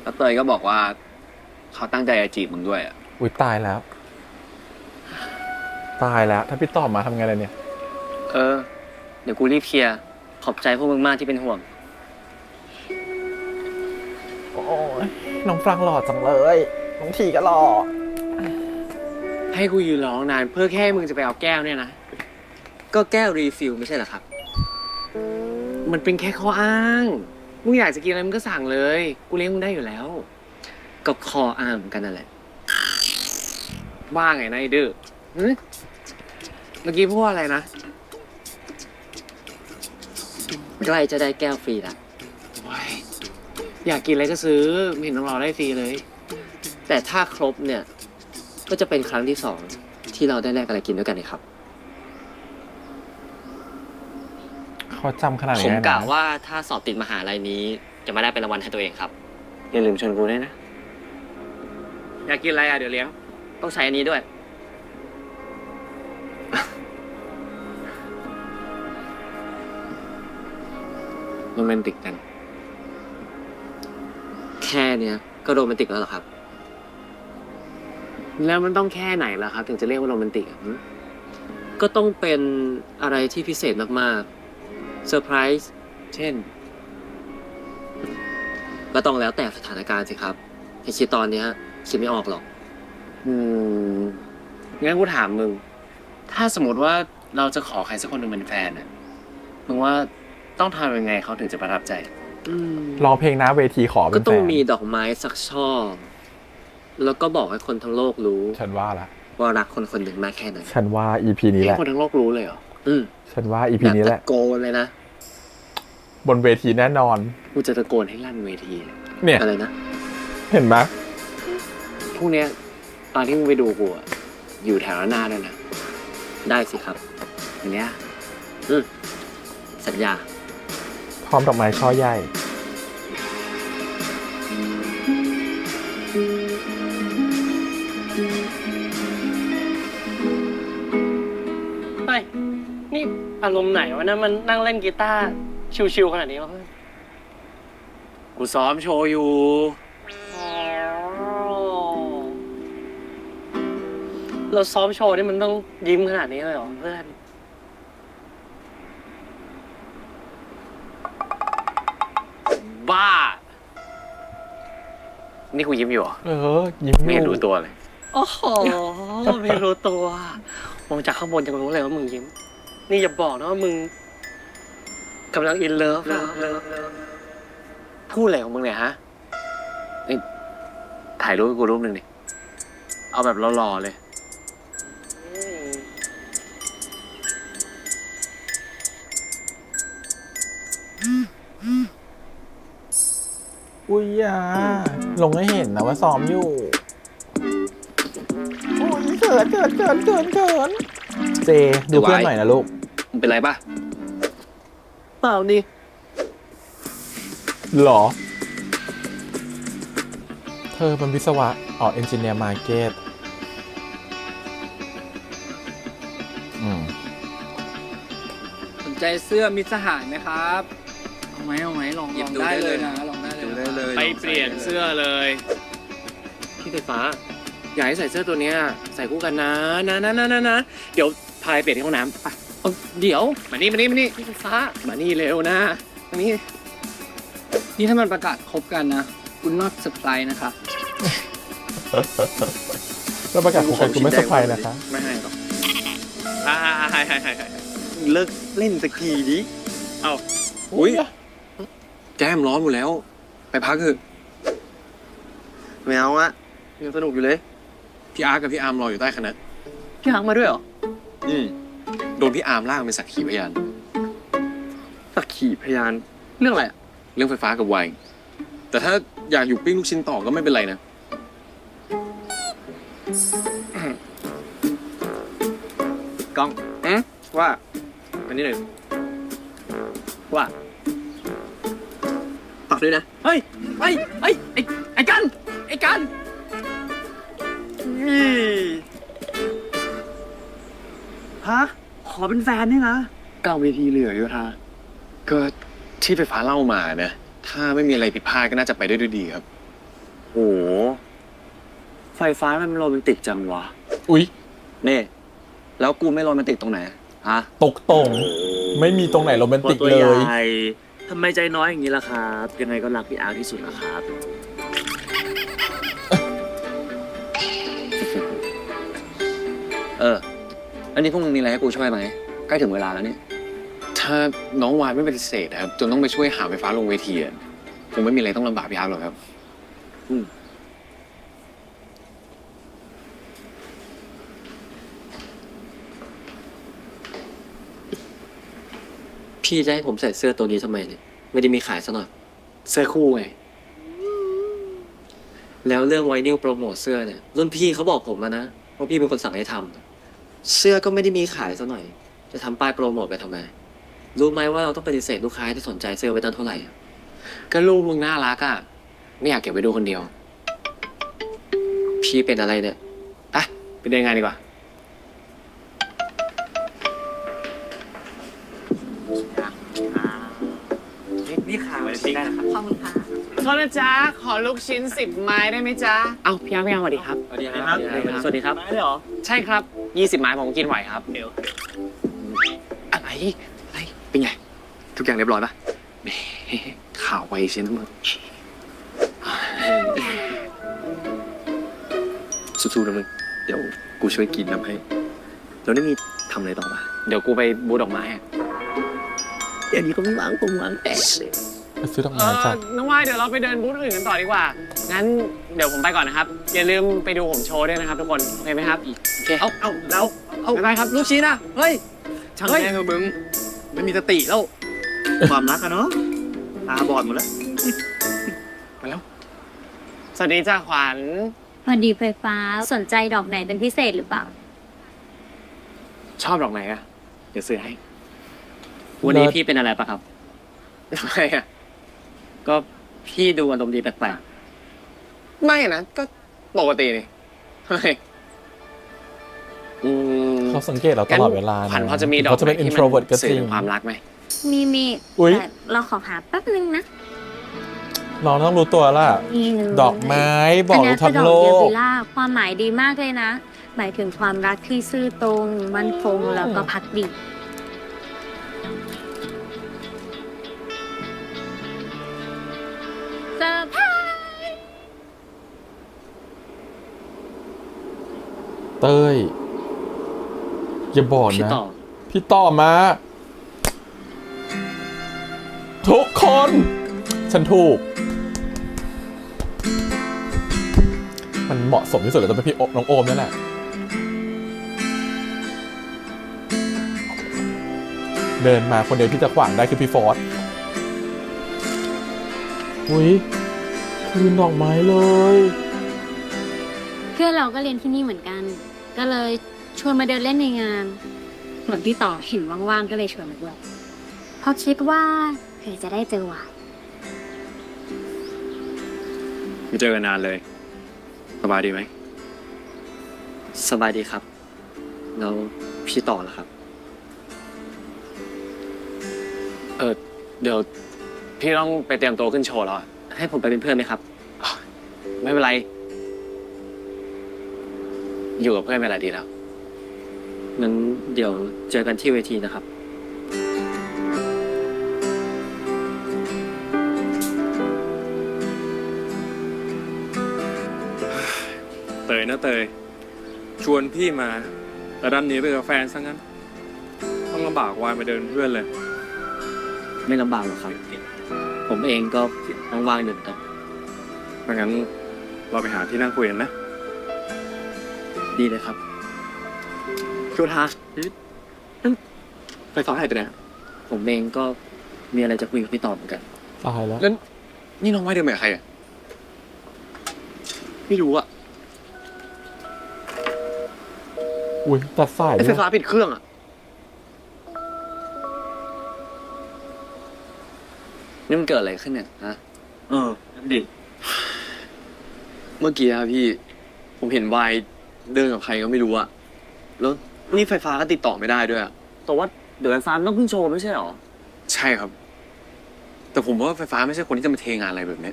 แล้วเตยก็บอกว่าเขาตั้งใจจะจีบมึงด้วยอะ อุ้ยตายแล้ว ตายแล้ว ถ้าพี่ต่อมาทำไงเลยเนี่ย เดี๋ยวกูรีบเคลียร์ ขอบใจพวกมึงมากที่เป็นห่วง โอ้ยน้องฟรังหล่อจังเลย น้องทีก็หล่อ ให้กูยืนร้องนานเพื่อแค่มึงจะไปเอาแก้วเนี่ยนะ ก็แก้วรีฟิลไม่ใช่เหรอครับ มันเป็นแค่ข้ออ้าง มึงอยากจะกินอะไรมึงก็สั่งเลย กูเลี้ยงมึงได้อยู่แล้ว ก็คออ้างเหมือนกันนั่นแหละ ว่าไงนายดื้อหึเมื่อกี้พูดว่าอะไรนะ ใกล้จะได้แก้วฟรีละ โอ๊ยอยากกินอะไรก็ซื้อไม่เห็นต้องรอได้ฟรีเลย แต่ถ้าครบเนี่ย ก็จะเป็นครั้งที่2ที่เราได้แลกอะไรกินด้วยกันนะครับ เขาจำขนาด ผ นี้ ม ได้นะ กะว่าถ้าสอบติดมหาลัยนี้ จะมาได้เป็นรางวัลให้ตัวเองครับ อย่าลืมชวนกูด้วยนะ อยากกินอะไรอ่ะเดี๋ยวเลี้ยง ต้องใช้อันนี้ด้วย โรแมนติกกัน แค่เนี้ยก็โรแมนติกแล้วเหรอครับ แล้วมันต้องแค่ไหนล่ะครับ ถึงจะเรียกว่าโรแมนติกอ่ะหึ ก็ต้องเป็นอะไรที่พิเศษมากๆเซอร์ไพรส์ เช่น ก็ต้องแล้วแต่สถานการณ์สิครับถ้าคิดตอนเนี้ยคิดไม่ออกหรอก อืม งั้นกูถามมึง ถ้าสมมติว่าเราจะขอใครสักคนหนึ่งเป็นแฟนน่ะมึงว่าต้องทำยังไงเขาถึงจะประทับใจ ร้องเพลงหน้าเวทีขอเป็ ก็ นแฟ ต้อง น มีดอกไม้สักช่อ แล้วก็บอกให้คนทั้งโลกรู้ ฉันว่าละ ว่ารักคนคนหนึ่งมากแค่ไหน ฉันว่า EP นี้แห ให้ ละ คนทั้งโลกรู้เลยเหรอ ฉันว่า EP แบบ นี้แหละ ตะโกนเลยนะ บนเวทีแน่นอน กูจะตะโกนให้ลั่นเวที เนี่ย อะไรนะ เห็นไหม พรุ่งเนี้ยตอนที่มึงไปดูกูอะอยู่แถวหน้าด้วยนะ ได้สิครับ อันเนี้ย สัญญา พร้อมดอกไม้ช่อใหญ่ เฮ้ย นี่อารมณ์ไหนวะนะมันนั่งเล่นกีตาร์ชิวๆขนาดนี้วะเพื่อน กูซ้อมโชว์อยู่ เราซ้อมโชว์นี่มันต้องยิ้มขนาดนี้เลยเหรอเพื่อน บ้า นี่กูยิ้มอยู่เหรอ ยิ้ม ไม่ อ เห็น ยู่ รู้ตัวเลย โอ้โห ไม่รู้ตัว มองจากข้างบนยังรู้เลยว่ามึงยิ้ม นี่อย่าบอกนะว่ามึงกำลังอินเลิฟนะ พูดอะไรของมึงเนี่ยฮะ นี่ถ่ายรูปให้กูรูปหนึ่งดิ เอาแบบหล่อๆเลย อุ้ยอ่ะลงให้เห็นนะว่าซ้อมอยู่โอ้ยเขินเจ ดูเพื่อนหน่อยนะลูก มึงเป็นไรป่ะ เปล่านี่ หรอ เธอเป็นวิศวะเอนจิเนียร์มาร์เก็ตสนใจเสื้อมิตรสหายไหมครับเอาไหมลองได้เลยนะลองได้เลย ไปเปลี่ยนเสื้อเลย พี่ไฟฟ้า อยากให้ใส่เสื้อตัวเนี้ยใส่คู่กันนะ เดี๋ยวพาไปเปลี่ยนที่ห้องน้ำไปเอาเดี๋ยว มานี่พี่ไฟฟ้า มานี่เร็วนะมานี่ นี่ถ้ามันประกาศคบกันนะ คุณ not surprise นะครับ แล้วประกาศของใครคุณไม่เซอร์ไพรส์นะคะ ไม่ให้หรอก ให้ เลิกเล่นสักทีดิ เอา อุ้ยแก้มร้อนหมดแล้ว ไปพักเถอะ ไม่เอาอะยังสนุกอยู่เลย พี่อาร์ตกับพี่อาร์มรออยู่ใต้คณะ พี่ฮักมาด้วยเหรอ โดนพี่อาร์มล่ากเป็นสักขีพยาน สักขีพยาน เรื่องอะไรอะ เรื่องไฟฟ้ากับไวน์แต่ถ้าอยากอยู่ปิ้งลูกชิ้นต่อก็ไม่เป็นไรนะ กล้องว่าอันนี้หนึ่ง ว่า ตักด้วยนะ เฮ้ยไอ้กันฮะ ขอเป็นแฟนนี่นะ ก้าวเวทีเหลืออยู่ท่าก็ที่ไฟฟ้าเล่ามานะ ถ้าไม่มีอะไรผิดพลาดก็น่าจะไปได้ด้วยดีครับ โอ้ไฟฟ้ามันโรแมนติกจังวะ อุ๊ย นี่ แล้วกูไม่โรแมนติกตรงไหน ฮะ ตกตรง ไม่มีตรงไหนโรแมนติกเลย ทำไมใจน้อยอย่างนี้ล่ะครับ ยังไงก็รักพี่อาร์ที่สุดล่ะครับ อันนี้พวกมึงมีอะไรให้กูช่วยไหม ใกล้ถึงเวลาแล้วเนี่ย ถ้าน้องวายไม่ปฏิเสธนะครับจนต้องไปช่วยหาไฟฟ้าลงเวทีอะคงไม่มีอะไรต้องลำบากพี่อาร์ตหรอกครับ พี่จะให้ผมใส่เสื้อตัวนี้ทำไมเนี่ย ไม่ได้มีขายซะหน่อย เสื้อคู่ไง แล้วเรื่องไวนิลโปรโมทเสื้อเนี่ยรุ่นพี่เขาบอกผมมานะว่าพี่เป็นคนสั่งให้ทำเสื้อก็ไม่ได้มีขายซะหน่อย จะทำป้ายโปรโมทไปทำไม รู้ไหมว่าเราต้องปฏิเสธลูกค้าที่สนใจเสื้อไปตั้งเท่าไหร่ ก็ลูกมึงน่ารักอ่ะ ไม่อยากเก็บไว้ดูคนเดียว พี่เป็นอะไรเนี่ย ไปเดินงานดีกว่า นี่ขายไว้ได้นะครับ ขอบคุณค่ะ โทษนะจ๊ะ ขอลูกชิ้น 10 ไม้ได้ไหมจ๊ะ เอ้าพี่อาร์ตสวัสดีครับ สวัสดีครับ สวัสดีครับ ใช่ครับ 20 ไม้ผมกินไหวครับ เดี๋ยว อะไร เป็นไง ทุกอย่างเรียบร้อยปะแหมข่าวไวเชียวนะมึงสู้ๆนะมึง เดี๋ยวกู กูช่วยกินน้ำให้แล้วนี่มีทำอะไรต่อปะ เดี๋ยวกูไปบูธดอกไม้อะ เดี๋ยวนี้ก็ไม่วางผมวางแตกเลย ไปซื้อดอกไม้จ้ะ น้องวายเดี๋ยวเราไปเดินบูธอื่นกันต่อดีกว่า งั้นเดี๋ยวผมไปก่อนนะครับ อย่าลืมไปดูผมโชว์ด้วยนะครับทุกคน โอเคไหมครับ โอเค เอาแล้ว บ๊ายบายครับ ลูกชิ้นอะเฮ้ย ช่างแม่งเถอะมึงไม่มีสติแล้ว ความรักอะเนาะตาบอดหมดแล้ว สวัสดีจ้าขวัญ พอดีไฟฟ้าสนใจดอกไหนเป็นพิเศษหรือเปล่า ชอบดอกไหนอะเดี๋ยวซื้อให้ วันนี้พี่เป็นอะไรปะครับ ทำไมอะ ก็พี่ดูอารมณ์ดีแปลก ไม่นะ ก็ปกตินี่ทำไมอืม เขาสังเกตเราตลอดเวลา ขวัญพอจะมีดอก เขาจะเป็น ไหที่ introvert ก็จ สื่ ริ อง ถึงความรักไหม มี อุ๊ย แต่เราขอหาแป๊บนึงนะ น้องต้องรู้ตัวล่ะ นี่เลย ดอกไม้บอก น รู้ นี้ ทั้ง คือ โล ดอกเด ก บิล่าความหมายดีมากเลยนะ หมายถึงความรักที่ซื่อตรง มั่นคงแล้วก็พักดี เซอร์ไพรส์ เต้ย อย่าบอก ๆพี่ นะ ต่อ พี่ต่อมา ทุกคน ฉันถูก มันเหมาะสมที่สุดเลยต้องเป็นพี่น้องโอมนี่แหละ เดินมาคนเดียวที่จะขวางได้คือพี่ฟอสอุ้ยคืนดอกไม้เลย เพื่อนเราก็เรียนที่นี่เหมือนกัน ก็เลยชวนมาเดินเล่นในงานเหมือนพี่ต่อเห็นว่างๆก็เลยชวนมาด้วยเพราะคิดว่าเผื่อจะได้เจอหวาน ไม่เจอกันนานเลย สบายดีไหม สบายดีครับ แล้วพี่ต่อล่ะครับ เดี๋ยวพี่ต้องไปเตรียมตัวขึ้นโชว์แล้วอะ ให้ผมไปเป็นเพื่อนไหมครับ ไม่เป็นไร อยู่กับเพื่อนเป็นอะไรดีแล้ว งั้นเดี๋ยวเจอกันที่เวทีนะครับ เตยนะเตย ชวนพี่มา แต่ดันหนีไปกับแฟนซะงั้น ต้องลำบากวายมาเดินเพื่อนเลย ไม่ลำบากหรอกครับ ผมเองก็ว่างๆหนึ่งครับ เพราะงั้นเราไปหาที่นั่งคุยกันนะ ดีเลยครับ โยธาไฟฟ้าหายไปไหน ผมเองก็มีอะไรจะคุยกับพี่ต่อเหมือนกัน ตายแล้ว แล้วนี่น้องไว้เดินมากับใครอ่ะ ไม่รู้อ่ะ อุ้ยตัดสาย ไอ้ ด้ ไฟ วย ฟ้าปิดเครื่องอ่ะ นี่มันเกิดอะไรขึ้นเนี่ยฮะ ดิ เมื่อกี้อะพี่ ผมเห็นวายเดินกับใครก็ไม่รู้อะแล้วนี่ไฟฟ้าก็ติดต่อไม่ได้ด้วยอะ แต่ว่าเดี๋ยวไฟฟ้าต้องขึ้นโชว์ไม่ใช่หรอ ใช่ครับ แต่ผมว่าไฟฟ้าไม่ใช่คนที่จะมาเทงานอะไรแบบนี้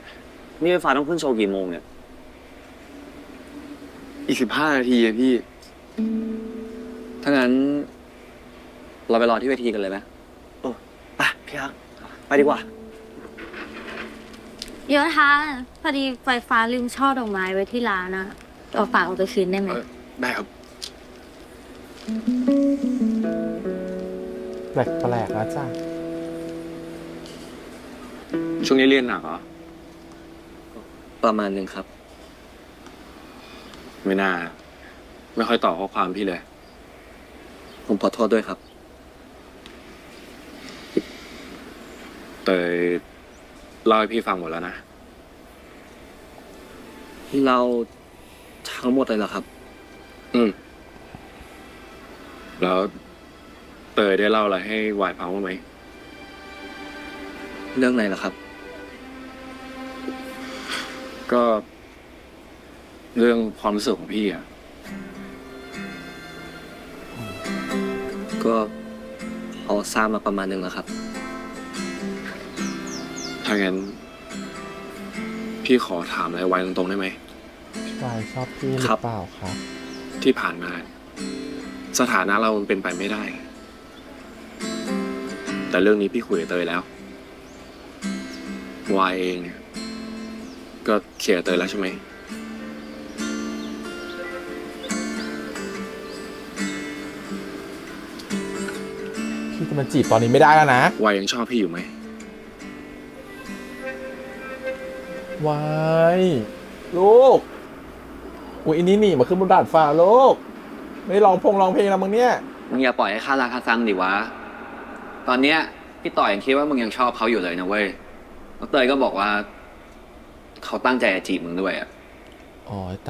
นี่ไฟฟ้าต้องขึ้นโชว์กี่โมงเนี่ย อีก15 นาทีอะพี่ ถ้างั้น เราไปรอที่เวทีกันเลยไหม ไปพี่ฮักไปดีกว่า โยธาพอดีไฟฟ้าลืมช่อดอกไม้ไว้ที่ร้านนะเอาฝากเอาไปคืนได้ไหม ได้ครับ แปลกๆนะจ้ะ ช่วงนี้เรียนหนักเหรอ ประมาณหนึ่งครับ ไม่น่า ไม่ค่อยตอบข้อความพี่เลย ผมขอโทษด้วยครับ เตยเล่าให้พี่ฟังหมดแล้วนะ เราทั้งหมดเลยเหรอครับ อืม แล้วเตยได้เล่าอะไรให้วายฟังบ้างไหม เรื่องไหนล่ะครับ ก็เรื่องความรู้สึกของพี่อะ ก็พอทราบมาประมาณหนึ่งแล้วครับ ถ้างั้น พี่ขอถามอะไรไว้ตรงๆได้ไหม วายชอบพี่หรือเปล่าครับ ที่ผ่านมา สถานะเรามันเป็นไปไม่ได้ แต่เรื่องนี้พี่คุยกับเตยแล้ววายเองเนี่ยก็เคลียร์กับเตยแล้วใช่ไหม พี่จะมาจีบตอนนี้ไม่ได้แล้วนะ วายยังชอบพี่อยู่ไหม วายลูกอุ้ยอันนี้หนีมาขึ้นบนดาดฟ้าลูกไม่ร้องเพลงแล้วมึงเนี่ย มึงอย่าปล่อยให้ค่าราคาซังดิวะ ตอนเนี้ยพี่ต่อยังคิดว่ามึงยังชอบเขาอยู่เลยนะเว้ยแล้วเตยก็บอกว่า เขาตั้งใจจะจีบมึงด้วยอ่ะ อ๋อต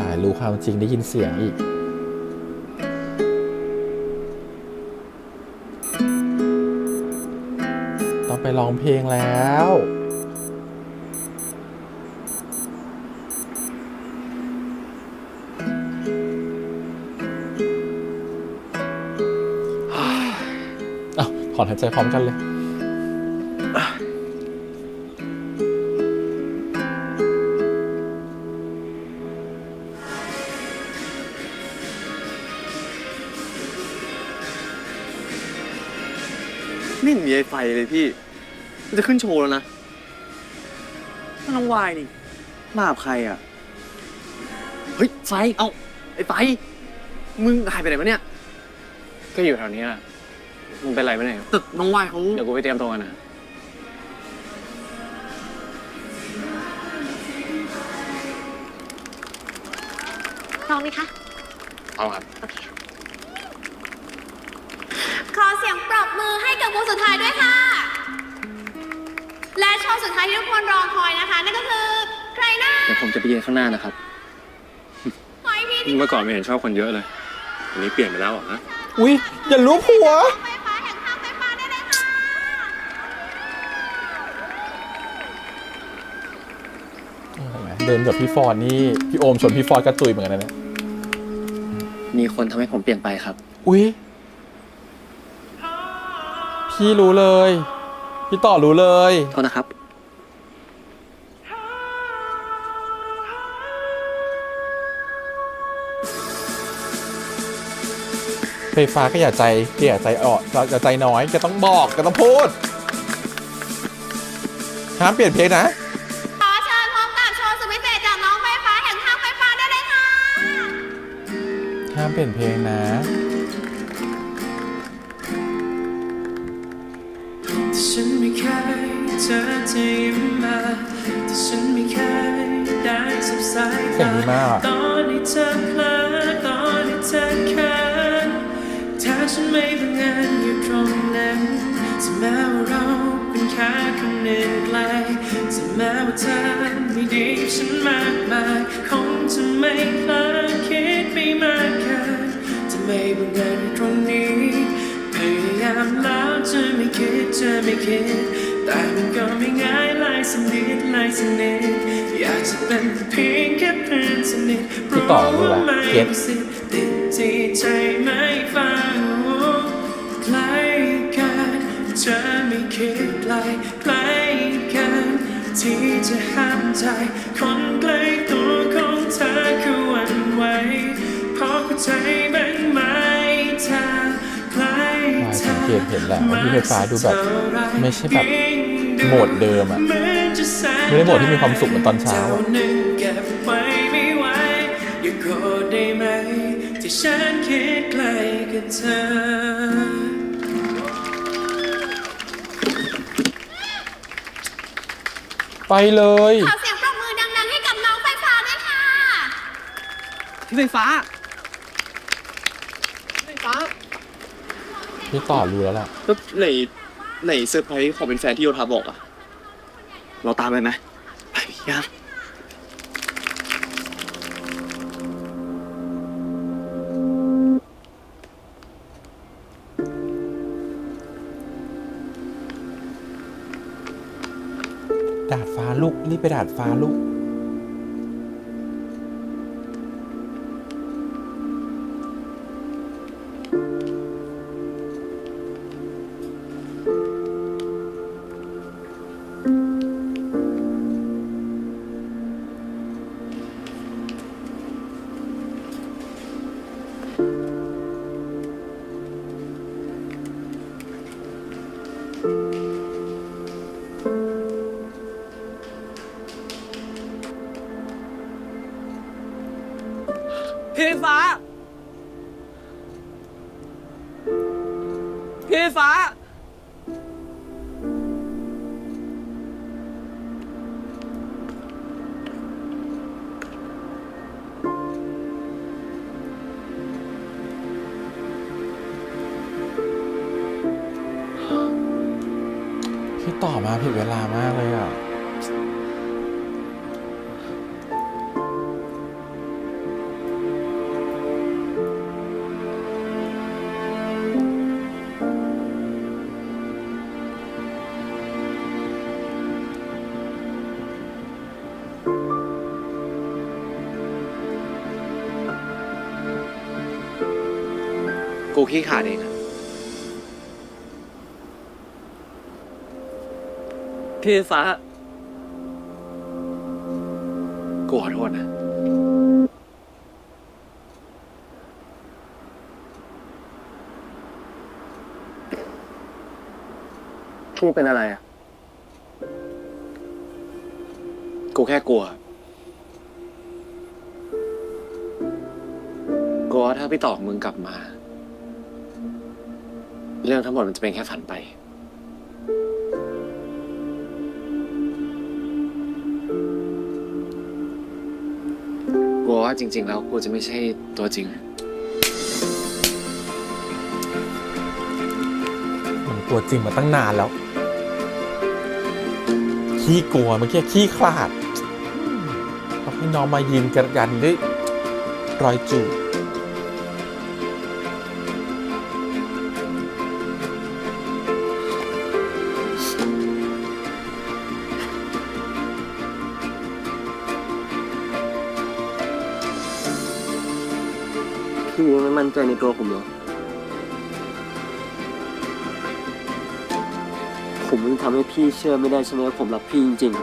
ายรู้ความจริงได้ยินเสียงอีกต้องไปร้องเพลงแล้วอ้าวถอนหายใจพร้อมกันเลย ไม่เห็นมีไอ้ไฟเลยพี่ มันจะขึ้นโชว์แล้วนะ น้องวายนี่ มากับใครอ่ะ เฮ้ยไฟ เอ้า ไอ้ไฟ มึงหายไปไหนวะเนี่ย ก็อยู่แถวนี้แหละมึงเป็นไรไหมเนี่ย ตึกน้องวายเขา เดี๋ยวกูไปเตรียมตัวกันนะ พร้อมไหมคะ เอาครับ โอเคค่ะขอเสียงปรบมือให้กับวงสุดท้ายด้วยค่ะ และโชว์สุดท้ายที่ทุกคนรอคอยนะคะ นั่นก็คือใครนะ เดี๋ยวผมจะไปยืนข้างหน้านะครับ ขออีกที เมื่อก่อนไม่เห็นชอบคนเยอะเลยอันนี้เปลี่ยนไปแล้วเหรอฮะ อุ๊ย อย่ารู้ผัว ไฟฟ้าแห่งข้ามไฟฟ้าได้เลยค่ะ เดินกับพี่ฟอร์ดนี่ พี่โอมชนพี่ฟอร์ดกระตุยเหมือนกันนะเนี่ย มีคนทำให้ผมเปลี่ยนไปครับ อุ๊ย พี่รู้เลย พี่ต่อรู้เลย โทษนะครับ ไฟฟ้าก็อย่าใจอ่อนอย่าใจน้อยจะต้องบอกจะต้องพูดห้ามเปลี่ยนเพลงนะ ขอเชิญพบกับโชว์สุดพิเศษจากน้องไฟฟ้าแห่งข้ามไฟฟ้าได้เลยค่ะ ห้ามเปลี่ยนเพลงนะ ฉันไม่เคยเจอเธอยิ้มมาแต่ฉันไม่เคยได้สบสาย เสียงดีมากอะ ตอนที่เธอเพลอตอนที่เธอเขินถ้าฉันไม่บังเอิญอยู่ตรงนั้นถึงแม้ว่าเราเป็นแค่คนหนึ่งไกลถึงแม้ว่าเธอไม่ดีกับฉันมากมายคงจะไม่เพลอคิดไปมากเกินจะไม่บังเอิญอยู่ตรงนี้พยายามแล้วจะไม่คิดแต่มันก็ไม่ง่ายเลยสักนิดอยากจะเป็นเพียงแค่เพื่อนสนิท พี่ต่อรู้ละเก็ต ติดที่ใจไม่ฟังใกล้กันเธอไม่คิดไกลกันที่จะห้ามใจคนใกล้ตัวของเธอคือหวันไหวเพราะเข้าใจบ้างไหมเธอใกล้ มาสังเกตเห็นแหละว่าพี่ไฟฟ้าดูแบบ ไม่ใช่แบบโหมดเดิมอะไม่ได้โหมดที่มีความสุขเหมือนตอนเช้าอะ เก็บไว้ไม่ไหวอย่าโกรธได้ไหมที่ฉันคิดไกลกับเธอ ไปเลย ขอเสียงปรบมือดังๆให้กับน้องไฟฟ้าด้วยค่ะ พี่ไฟฟ้า พี่ต่อรู้แล้วล่ะ แล้วไหนเซอร์ไพรส์ขอเป็นแฟนที่โยธาบอกอ่ะ เราตามไปไหมไปยัง ดาดฟ้าลูกรีบไปดาดฟ้าลูก พี่ฟ้า พี่ต่อมาผิดเวลามากเลยอ่ะ กูขี้ขาดเองอะ พี่ฟ้า กูขอโทษนะ พี่เป็นอะไรอ่ะ กูแค่กลัว กลัวว่าถ้าพี่ต่อมึงกลับมา เรื่องทั้งหมดมันจะเป็นแค่ฝันไป กลัวว่าจริง ๆ แล้วกูจะไม่ใช่ตัวจริง มันตัวจริงมาตั้งนานแล้ว ขี้กลัวเมื่อกี้ขี้ขลาดทำให้น้องมายืนกระยันด้วยรอยจูบ พี่ยังไม่มั่นใจในตัวผมเหรอ ผมยังทำให้พี่เชื่อไม่ได้ใช่ไหมว่าผมรักพี่จริงๆ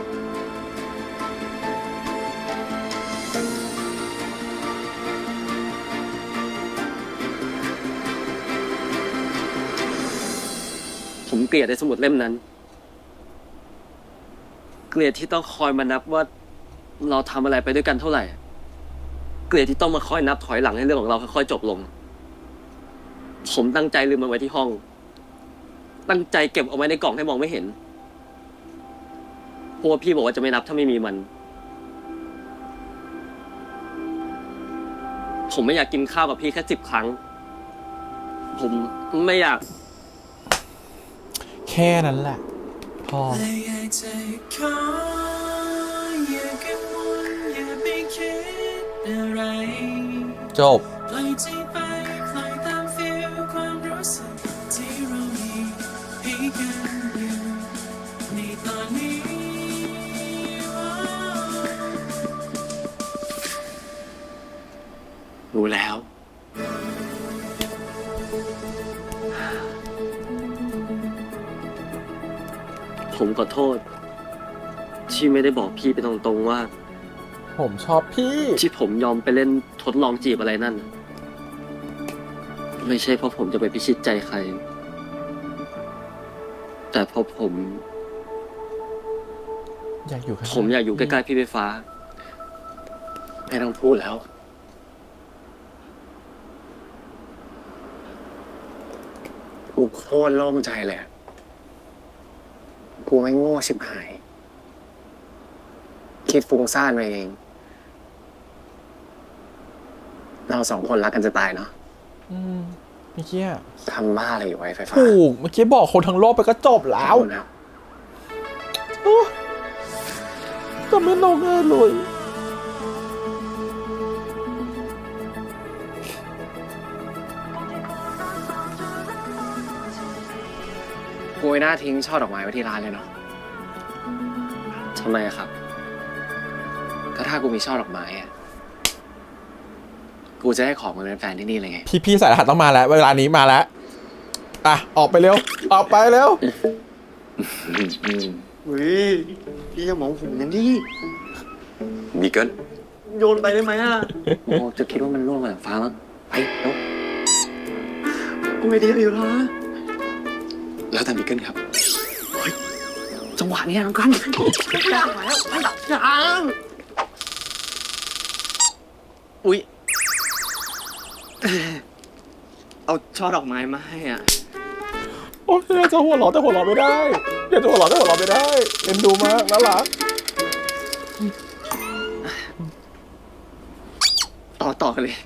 ผมเกลียดในสมุดเล่มนั้น เกลียดที่ต้องคอยมานับว่าเราทำอะไรไปด้วยกันเท่าไหร่ เกลียดที่ต้องมาคอยนับถอยหลังให้เรื่องของเราค่อยๆจบลง ผมตั้งใจลืมมันไว้ที่ห้อง ตั้งใจเก็บเอาไว้ในกล่องให้มองไม่เห็นเพราะว่าพี่บอกว่าจะไม่นับถ้าไม่มีมัน ผมไม่อยากกินข้าวกับพี่แค่10 ครั้ง ผมไม่อยาก แค่นั้นแหละ พอ และอยากจะขออย่ากังวลอย่าไปคิดอะไร จบ ปล่อยใจไปปล่อยตามฟีลความรู้สึกที่เรามีให้กันอยู่ในตอนนี้ รู้แล้ว ผมขอโทษ ที่ไม่ได้บอกพี่ไปตรงๆว่า ผมชอบพี่ ที่ผมยอมไปเล่นทดลองจีบอะไรนั่น ไม่ใช่เพราะผมจะไปพิชิตใจใคร แต่เพราะผม อยากอยู่ข้าง ผมอยากอยู่ใกล้ๆพี่ไฟฟ้า ไม่ต้องพูดแล้ว กูโคตรโล่งใจเลยอะกูไม่โง่ชิบหาย คิดฟุ้งซ่านไปเอง เราสองคนรักกันจะตายเนาะ เมื่อกี้ ทำบ้าอะไรอยู่ไว้ไฟฟ้า ถูก เมื่อกี้บอกคนทั้งโลกไปก็จบแล้ว ขอโทษนะ จะไม่ลงเลย กูไม่น่าทิ้งช่อดอกไม้ไว้ที่ร้านเลยเนาะ ทำไมอะครับ ก็ถ้ากูมีช่อดอกไม้อะกูจะให้ของมึงเป็นแฟนที่นี่เลยไง พี่สายรหัสต้องมาแล้ว เวลานี้มาแล้ว อ่ะ ออกไปเร็ว ออกไปเร็ว เฮ้ย พี่อย่ามองผมนั้นดิ บีเกิล โยนไปได้ไหมอ่ะ โอ้จะคิดว่ามันร่วงมาจากฟ้าแล้ว ไปเร็ว กูไม่ได้อยู่นะ แล้วแต่บีเกิลครับ จังหวะนี้น้องกัน อุ๊ย เอาช่อดอกไม้มาให้อ่ะ โอ้ยอยากจะหัวเราะแต่หัวเราะไม่ได้อยากจะหัวเราะแต่หัวเราะไม่ได้เอ็นดูมากน่ารัก ต่อกันเลย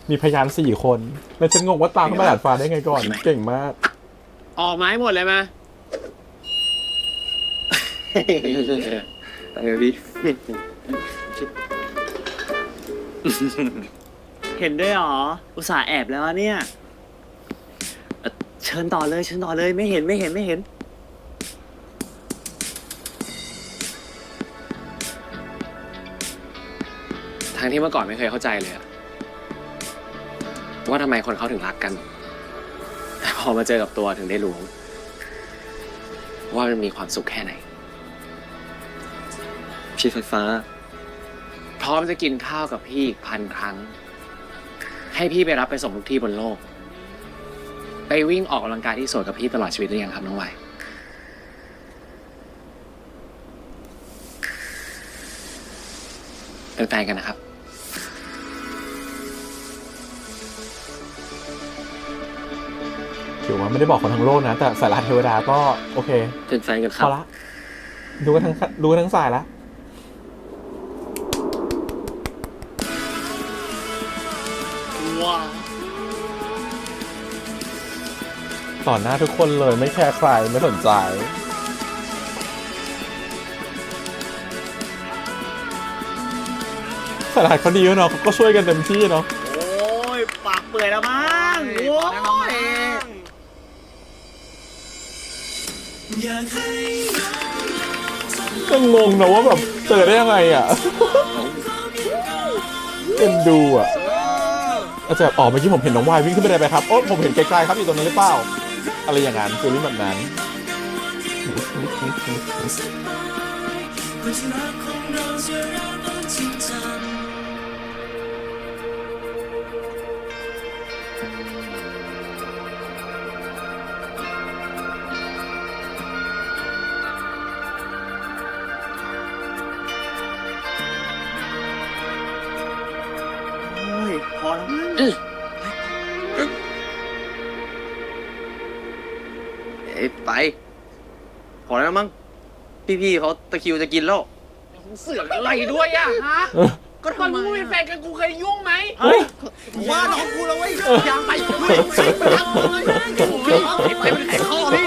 มีพยาน4 คนแล้วฉันงงว่าตามเข้ามาดาดฟ้าได้ไงก่อนเก่งมาก ออกไม้หมดเลยมา พี่ เห็นด้วยเหรอ อุตส่าห์แอบแล้วเนี่ยเชิญต่อเลยไม่เห็น ทางที่เมื่อก่อนไม่เคยเข้าใจเลยอะว่าทำไมคนเขาถึงรักกัน แต่พอมาเจอกับตัวถึงได้รู้ ว่ามันมีความสุขแค่ไหน พี่ไฟฟ้า พร้อมจะกินข้าวกับพี่อีก1,000 ครั้ง ให้พี่ไปรับไปส่งทุกที่บนโลก ไปวิ่งออกกำลังกายที่สวนกับพี่ตลอดชีวิตหรือยังครับน้องวายเป็นแฟนกันนะครับ ถือว่าไม่ได้บอกคนทั้งโลกนะแต่สายรหัสเทวดาก็โอเค เป็นแฟนกันค พ รับ อละดูกันทั้งสายละต่อหน้าทุกคนเลยไม่แคร์ใครไม่สนใจสายรหัสเขาดีเนาะเขาก็ช่วยกันเต็มที่เนาะ โอ้ยปากเปื่อยแล้วมั้งโอ้ย ก็งงนะว่าแบบเจอได้ยังไงอ่ะ เอ็นดูอ่ะอาจจะเมื่อกี้ผมเห็นน้องวายวิ่งขึ้นไปได้ไหมครับโอ้ผมเห็นไกลๆครับอยู่ตรงนั้นหรือเปล่าอะไรอย่างนั้นฟีลลิ่งแบบนั้นพอแล้วมั้งไปพอแล้วมั้งพี่เขาตะคิวจะกินแล้ว เสือกอะไรด้วยอ่ะฮะก็ตอนมึงเป็นแฟนกันกูเคยยุ่งไหม ว่าน้องกูแล้วเว้ยอย่าไปไม่ไปทำเลยไปแข่งข้อพี่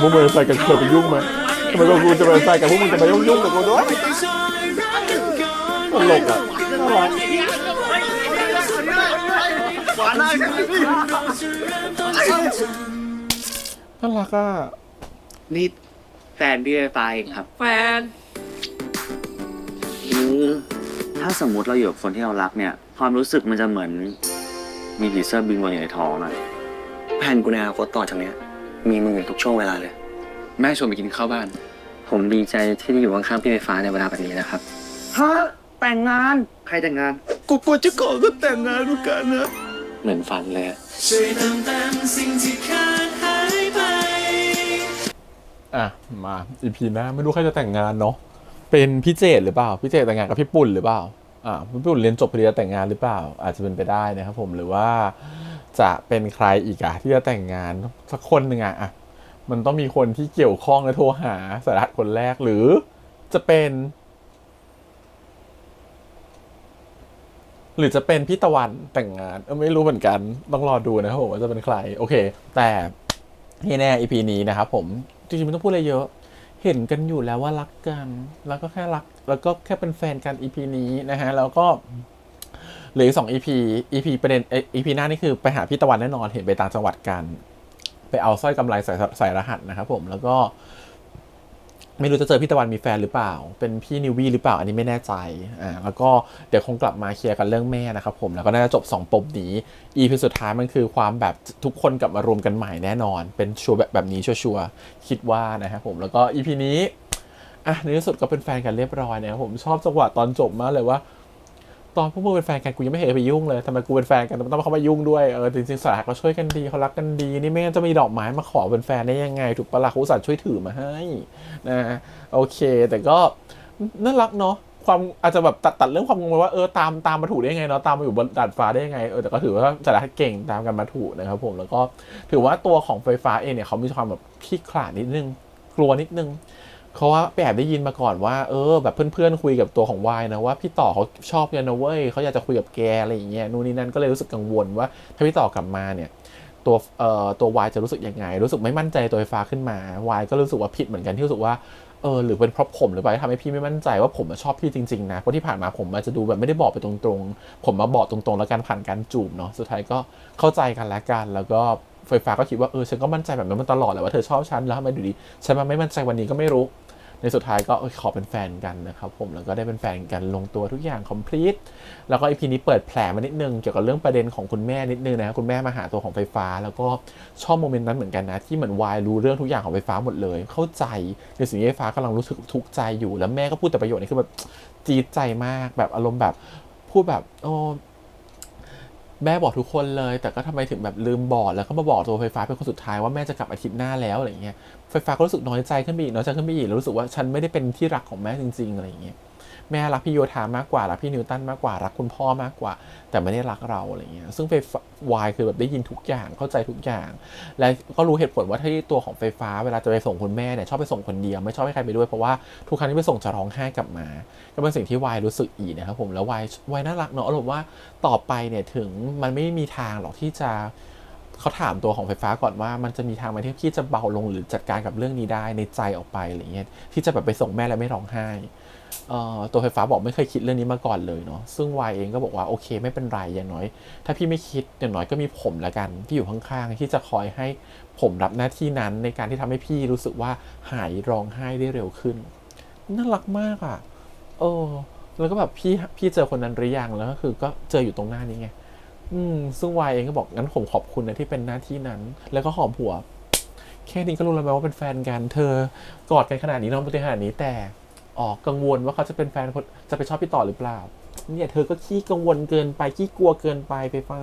พวกมึงใส่กันเคยไปยุ่งไหมทำไมกูจะไปใส่กันพวกมึงจะไปยุ่งกับกูด้วยตลกอ่ะหวานได้ใช่ไหมพี่ น่ารักอ่ะ นี่แฟนพี่ไฟฟ้าเองครับ แฟน ถ้าสมมุติเราอยู่กับคนที่เรารักเนี่ย ความรู้สึกมันจะเหมือนมีผีเสื้อบินวนอยู่ในท้องอะ แผนกูในอนาคตต่อจากเนี้ยมีมึงอยู่ทุกช่วงเวลาเลย แม่ชวนไปกินข้าวบ้าน ผมดีใจที่ได้อยู่ข้างๆพี่ไฟฟ้าในเวลาแบบนี้นะครับ ฮะแต่งงานใครแต่งงานกูกลัวจะขอก็แต่งงานเหมือนกันนะ เหมือนฝันเลย ช่วยเติมเต็มสิ่งที่ขาดหายไป อ่ะมาอีพีหน้าไม่รู้ใครจะแต่งงานเนาะเป็นพี่เจตหรือเปล่าพี่เจตแต่งงานกับพี่ปุ่นหรือเปล่าพี่ปุ่นเรียนจบพอดีจะแต่งงานหรือเปล่าอาจจะเป็นไปได้นะครับผมหรือว่าจะเป็นใครอีกอะที่จะแต่งงานสักคนหนึ่งอะมันต้องมีคนที่เกี่ยวข้องและโทรหาสายรหัสคนแรกหรือจะเป็นพี่ตะวันแต่งงานไม่รู้เหมือนกันต้องรอดูนะครับผมว่าจะเป็นใครโอเคแต่ที่แน่ EP นี้นะครับผมจริงๆไม่ต้องพูดอะไรเยอะเห็นกันอยู่แล้วว่ารักกันแล้วก็แค่รักแล้วก็แค่เป็นแฟนกัน EP นี้นะฮะแล้วก็เหลืออีก2 EP ประเด็นEP หน้านี่คือไปหาพี่ตะวันแน่นอนเห็นไปต่างจังหวัดกันไปเอาสร้อยกำไรใส่รหัสนะครับผมแล้วก็ไม่รู้จะเจอพี่ตะวันมีแฟนหรือเปล่าเป็นพี่นิววี่หรือเปล่าอันนี้ไม่แน่ใจแล้วก็เดี๋ยวคงกลับมาเคลียร์กันเรื่องแม่นะครับผมแล้วก็น่าจะจบ2ปมนี้ EP สุดท้ายมันคือความแบบทุกคนกลับมารวมกันใหม่แน่นอนเป็นชัวร์แบบนี้ชัวร์คิดว่านะครับผมแล้วก็ EP นี้ในที่สุดก็เป็นแฟนกันเรียบร้อยนะครับผมชอบจังหวะตอนจบมากเลยว่าตอนพวกมึงเป็นแฟนกันกูยังไม่เคยไปยุ่งเลยทำไมกูเป็นแฟนกันต้องเข้ามายุ่งด้วยจริงๆสายเขาช่วยกันดีเขารักกันดีนี่ไม่งั้นจะมีดอกไม้มาขอเป็นแฟนได้ยังไงถูกปะล่ะเขาอุตส่าห์ช่วยถือมาให้นะโอเคแต่ก็น่ารักเนาะ ความอาจจะแบบตัดเรื่องความงงว่าตามมาถูกได้ยังไงเนาะตามมาอยู่บนดาดฟ้าได้ยังไงแต่ก็ถือว่าสารทัดเก่งตามกันมาถูกนะครับผมแล้วก็ถือว่าตัวของไฟฟ้าเองเนี่ยเขามีความแบบขี้ขลาดนิดนึงกลัวนิดนึงเพราะว่าไปแอบได้ยินมาก่อนว่าแบบเพื่อนๆคุยกับตัวของวายนะว่าพี่ต่อเขาชอบกันนะเว้ยเขาอยากจะคุยกับแกอะไรอย่างเงี้ยนู่นนี่นั่นก็เลยรู้สึกกังวลว่าถ้าพี่ต่อกลับมาเนี่ยตัววายจะรู้สึกยังไงรู้สึกไม่มั่นใจตัวไฟฟ้าขึ้นมาวายก็รู้สึกว่าผิดเหมือนกันที่รู้สึกว่าหรือเป็นเพราะผมหรือเปล่าที่ทำให้พี่ไม่มั่นใจว่าผมชอบพี่จริงๆนะเพราะที่ผ่านมาผมอาจจะดูแบบไม่ได้บอกไปตรงๆผมมาบอกตรงๆแล้วกันผ่านการจูบเนาะสุดท้ายก็เข้าใจกันแล้วกันแล้วก็ไฟฟ้าก็คิดว่าฉันก็มั่นใจแบบนั้นมาตลอดแหละว่าเธอชอบฉันแล้วทำไมดูดีฉันมาไม่มั่นใจวันนี้ก็ไม่รู้ในสุดท้ายก็ขอเป็นแฟนกันนะครับผมแล้วก็ได้เป็นแฟนกันลงตัวทุกอย่าง complete แล้วก็อีพีนี้เปิดแผลมานิดนึงเกี่ยวกับเรื่องประเด็นของคุณแม่นิดนึงนะคุณแม่มาหาตัวของไฟฟ้าแล้วก็ชอบโมเมนต์นั้นเหมือนกันนะที่เหมือนวายรู้เรื่องทุกอย่างของไฟฟ้าหมดเลยเข้าใจในสิ่งที่ไฟฟ้ากำลังรู้สึกทุกข์ใจอยู่แล้วแม่ก็พูดแต่ประโยชน์นี้คือแบบจี๊ดใจมากแบบอารมณ์แบบพูดแบบแม่บอกทุกคนเลยแต่ก็ทำไมถึงแบบลืมบอกแล้วก็มาบอกตัวไฟฟ้าเป็นคนสุดท้ายว่าแม่จะกลับอาทิตย์หน้าแล้วอะไรเงี้ยไฟฟ้าก็รู้สึกน้อยใจขึ้นไปอีกแล้วรู้สึกว่าฉันไม่ได้เป็นที่รักของแม่จริงๆอะไรเงี้ยแม่รักพี่โยธามากกว่ารักพี่นิวตันมากกว่ารักคุณพ่อมากกว่าแต่ไม่ได้รักเราอะไรเงี้ยซึ่งไฟวายคือแบบได้ยินทุกอย่างเข้าใจทุกอย่างและก็รู้เหตุผลว่าที่ตัวของไฟฟ้าเวลาจะไปส่งคุณแม่เนี่ยชอบไปส่งคนเดียวไม่ชอบให้ใครไปด้วยเพราะว่าทุกครั้งที่ไปส่งจะร้องไห้กลับมาก็เป็นสิ่งที่วายรู้สึกอีกนะครับผมแล้ววายน่ารักเนาะอารมณ์ว่าต่อไปเนี่ยถึงมันไม่มีทางหรอกที่จะเขาถามตัวของไฟฟ้าก่อนว่ามันจะมีทางไหมที่พี่จะเบาลงหรือจัดการกับเรื่องนี้ได้ในใจออกไปอะไรเงี้ยที่จะแบบไปส่งแม่แล้วไม่ร้องไห้ตัวไฟฟ้าบอกไม่เคยคิดเรื่องนี้มาก่อนเลยเนาะซึ่งวายเองก็บอกว่าโอเคไม่เป็นไรอย่างน้อยถ้าพี่ไม่คิดอย่างน้อยก็มีผมละกันที่อยู่ข้างๆที่จะคอยให้ผมรับหน้าที่นั้นในการที่ทำให้พี่รู้สึกว่าหายร้องไห้ได้เร็วขึ้นน่ารักมากอ่ะแล้วก็แบบพี่เจอคนนั้นหรือยังแล้วก็คือก็เจออยู่ตรงหน้านี้ไงซึ่งวายเองก็บอกงั้นผมขอบคุณนะที่เป็นหน้าที่นั้นแล้วก็หอมหัวแค่นี้ก็รู้แล้วว่าเป็นแฟนกันเธอกอดกันขนาดนี้น้องเป็นขนาดนี้แต่กังวลว่าเขาจะเป็นแฟนจะไปชอบพี่ต่อหรือเปล่าเนี่ยเธอก็ขี้กังวลเกินไปขี้กลัวเกินไปฟ้า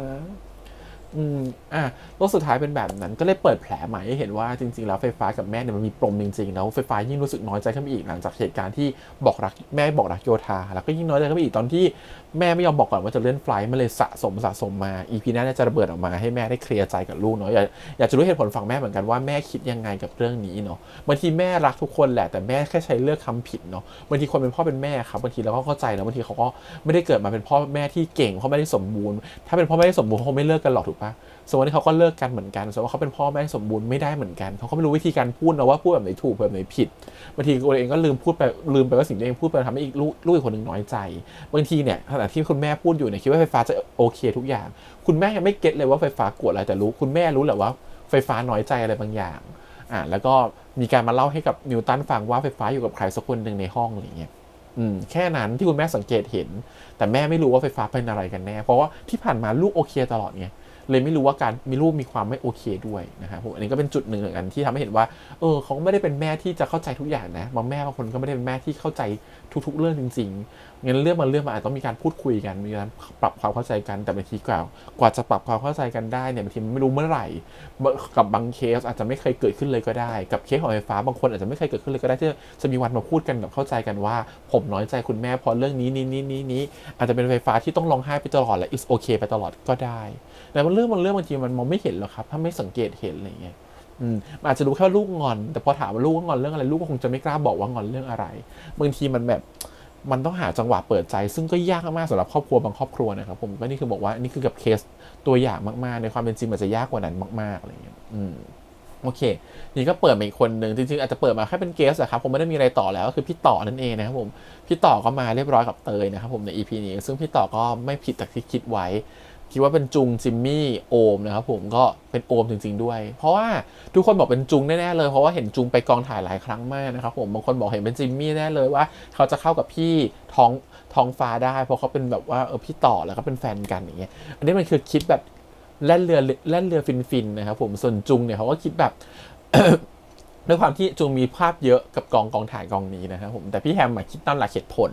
แล้วสุดท้ายเป็นแบบนั้นก็เลยเปิดแผลใหม่ให้เห็นว่าจริงๆแล้วไฟฟ้ากับแม่เนี่ยมันมีปมจริงๆแล้วไฟฟ้ายิ่งรู้สึกน้อยใจขึ้นไปอีกหลังจากเหตุการณ์ที่บอกรักแม่บอกรักโยธาแล้วก็ยิ่งน้อยใจขึ้นไปอีกตอนที่แม่ไม่ยอมบอกก่อนว่าจะเลื่อนไฟล์มันเลยสะสมมา EP หน้าจะระเบิดออกมาให้แม่ได้เคลียร์ใจกับลูกเนาะอยากจะรู้เหตุผลฝั่งแม่เหมือนกันว่าแม่คิดยังไงกับเรื่องนี้เนาะบางทีแม่รักทุกคนแหละแต่แม่แค่ใช้เลือกคำผิดเนาะบางทีคนเป็นพ่อเป็นแม่ครับบางทีเราก็เข้าใจนะบางทีเขาก็ไม่ได้เกิดมาเป็นพ่อแม่ที่เก่งพ่อแม่ที่สมบูรณ์ถ้าเป็นพ่อแม่ที่สมบูรณ์เขาคงไม่เลิกกันหรอกถูกปะสมมติเขาก็เลิกกันเหมือนกันสมมติว่าเขาเป็นพ่อแม่สมบูรณ์ไม่ได้เหมือนกันเขาก็ไม่รู้วิธีการพูดนะว่าพูดแบบไหนถูกแบบไหนผิดบางทีตัวเองก็ลืมไปว่าสิ่งที่ตัวเองพูดไปทำให้อีกลูกอีกคนหนึ่งน้อยใจบางทีเนี่ยขณะที่คุณแม่พูดอยู่เนี่ยคิดว่าไฟฟ้าจะโอเคทุกอย่างคุณแม่ยังไม่เก็ตเลยว่าไฟฟ้าโกรธอะไรแต่คุณแม่รู้แหละว่าไฟฟ้าน้อยใจอะไรบางอย่างแล้วก็มีการมาเล่าให้กับนิวตันฟังว่าไฟฟ้าอยู่กับใครสักคนหนึ่งในห้องอะไรเงี้ยแค่นั้นที่คุณแม่สังเกตเห็นแต่แม่ไม่รู้ว่าไฟฟ้าเป็นอะไรกันแน่เพราะว่าที่ผ่านมาลูกโอเคตลอดไงเลยไม่รู้ว่าการมีลูกมีความไม่โอเคด้วยนะครับผมอันนี้ก็เป็นจุดหนึ่งเหมือนกันที่ทำให้เห็นว่าเขาไม่ได้เป็นแม่ที่จะเข้าใจทุกอย่างนะบางแม่บางคนก็ไม่ได้เป็นแม่ที่เข้าใจทุกๆเรื่องจริงๆงั้นเรื่องมันอาจต้องมีการพูดคุยกันมีการปรับความเข้าใจกันแต่บางทีกว่าจะปรับความเข้าใจกันได้เนี่ยบางทีไม่รู้เมื่อไหร่กับบางเคสอาจจะไม่เคยเกิดขึ้นเลยก็ได้กับเคสของไฟฟ้าบางคนอาจจะไม่เคยเกิดขึ้นเลยก็ได้ที่จะมีวันมาพูดกันแบบเข้าใจกันว่าผมน้อยใจคุณแม่เพราะเรื่องนี้อาจจะเป็นไฟฟ้าที่ต้องร้องไห้ไปตลอดและ is okay ไปตลอดก็ได้แต่บางเรื่องบางทีมันมองไม่เห็นหรอกครับถ้าไม่สังเกตเห็นอะไรเงี้ยอาจจะรู้แค่ว่าลูกงอนแต่พอถามว่าลูกงอนเรื่องอะไรลูกก็คงจะไม่กล้าบอกว่างอนเรื่องอะไรบางทีมันต้องหาจังหวะเปิดใจซึ่งก็ยากมากสำหรับครอบครัวบางครอบครัวนะครับผมก็นี่คือบอกว่านี่คือกับเคสตัวอย่างมากๆในความเป็นจริงมันจะยากกว่านั้นมากๆอะไรเงี้ยโอเคนี่ก็เปิดมาอีกคนนึงจริงๆอาจจะเปิดมาแค่เป็นเกสอะครับผมไม่ได้มีอะไรต่อแล้วก็คือพี่ต่อนั่นเองนะครับผมพี่ต่อก็มาเรียบร้อยกับเตยนะครับผมใน EP นี้ซึ่งพี่ต่อก็ไม่ผิดจากที่คิดไว้คิดว่าเป็นจุงจิมมี่โอมนะครับผมก็เป็นโอมจริงๆด้วยเพราะว่าทุกคนบอกเป็นจุงแน่ๆเลยเพราะว่าเห็นจุงไปกองถ่ายหลายครั้งมากนะครับผมบางคนบอกเห็นเป็นจิมมี่แน่เลยว่าเขาจะเข้ากับพี่ท้องฟ้าได้เพราะเขาเป็นแบบว่าพี่ต่อแล้วก็เป็นแฟนกันอย่างเงี้ยอันนี้มันคือคิดแบบแล่นเรือฟินๆนะครับผมส่วนจุงเนี่ยเขาก็คิดแบบ ด้วยความที่จุงมีภาพเยอะกับกองถ่ายกองนี้นะครับผมแต่พี่แฮมมาคิดตามหลักเหตุผล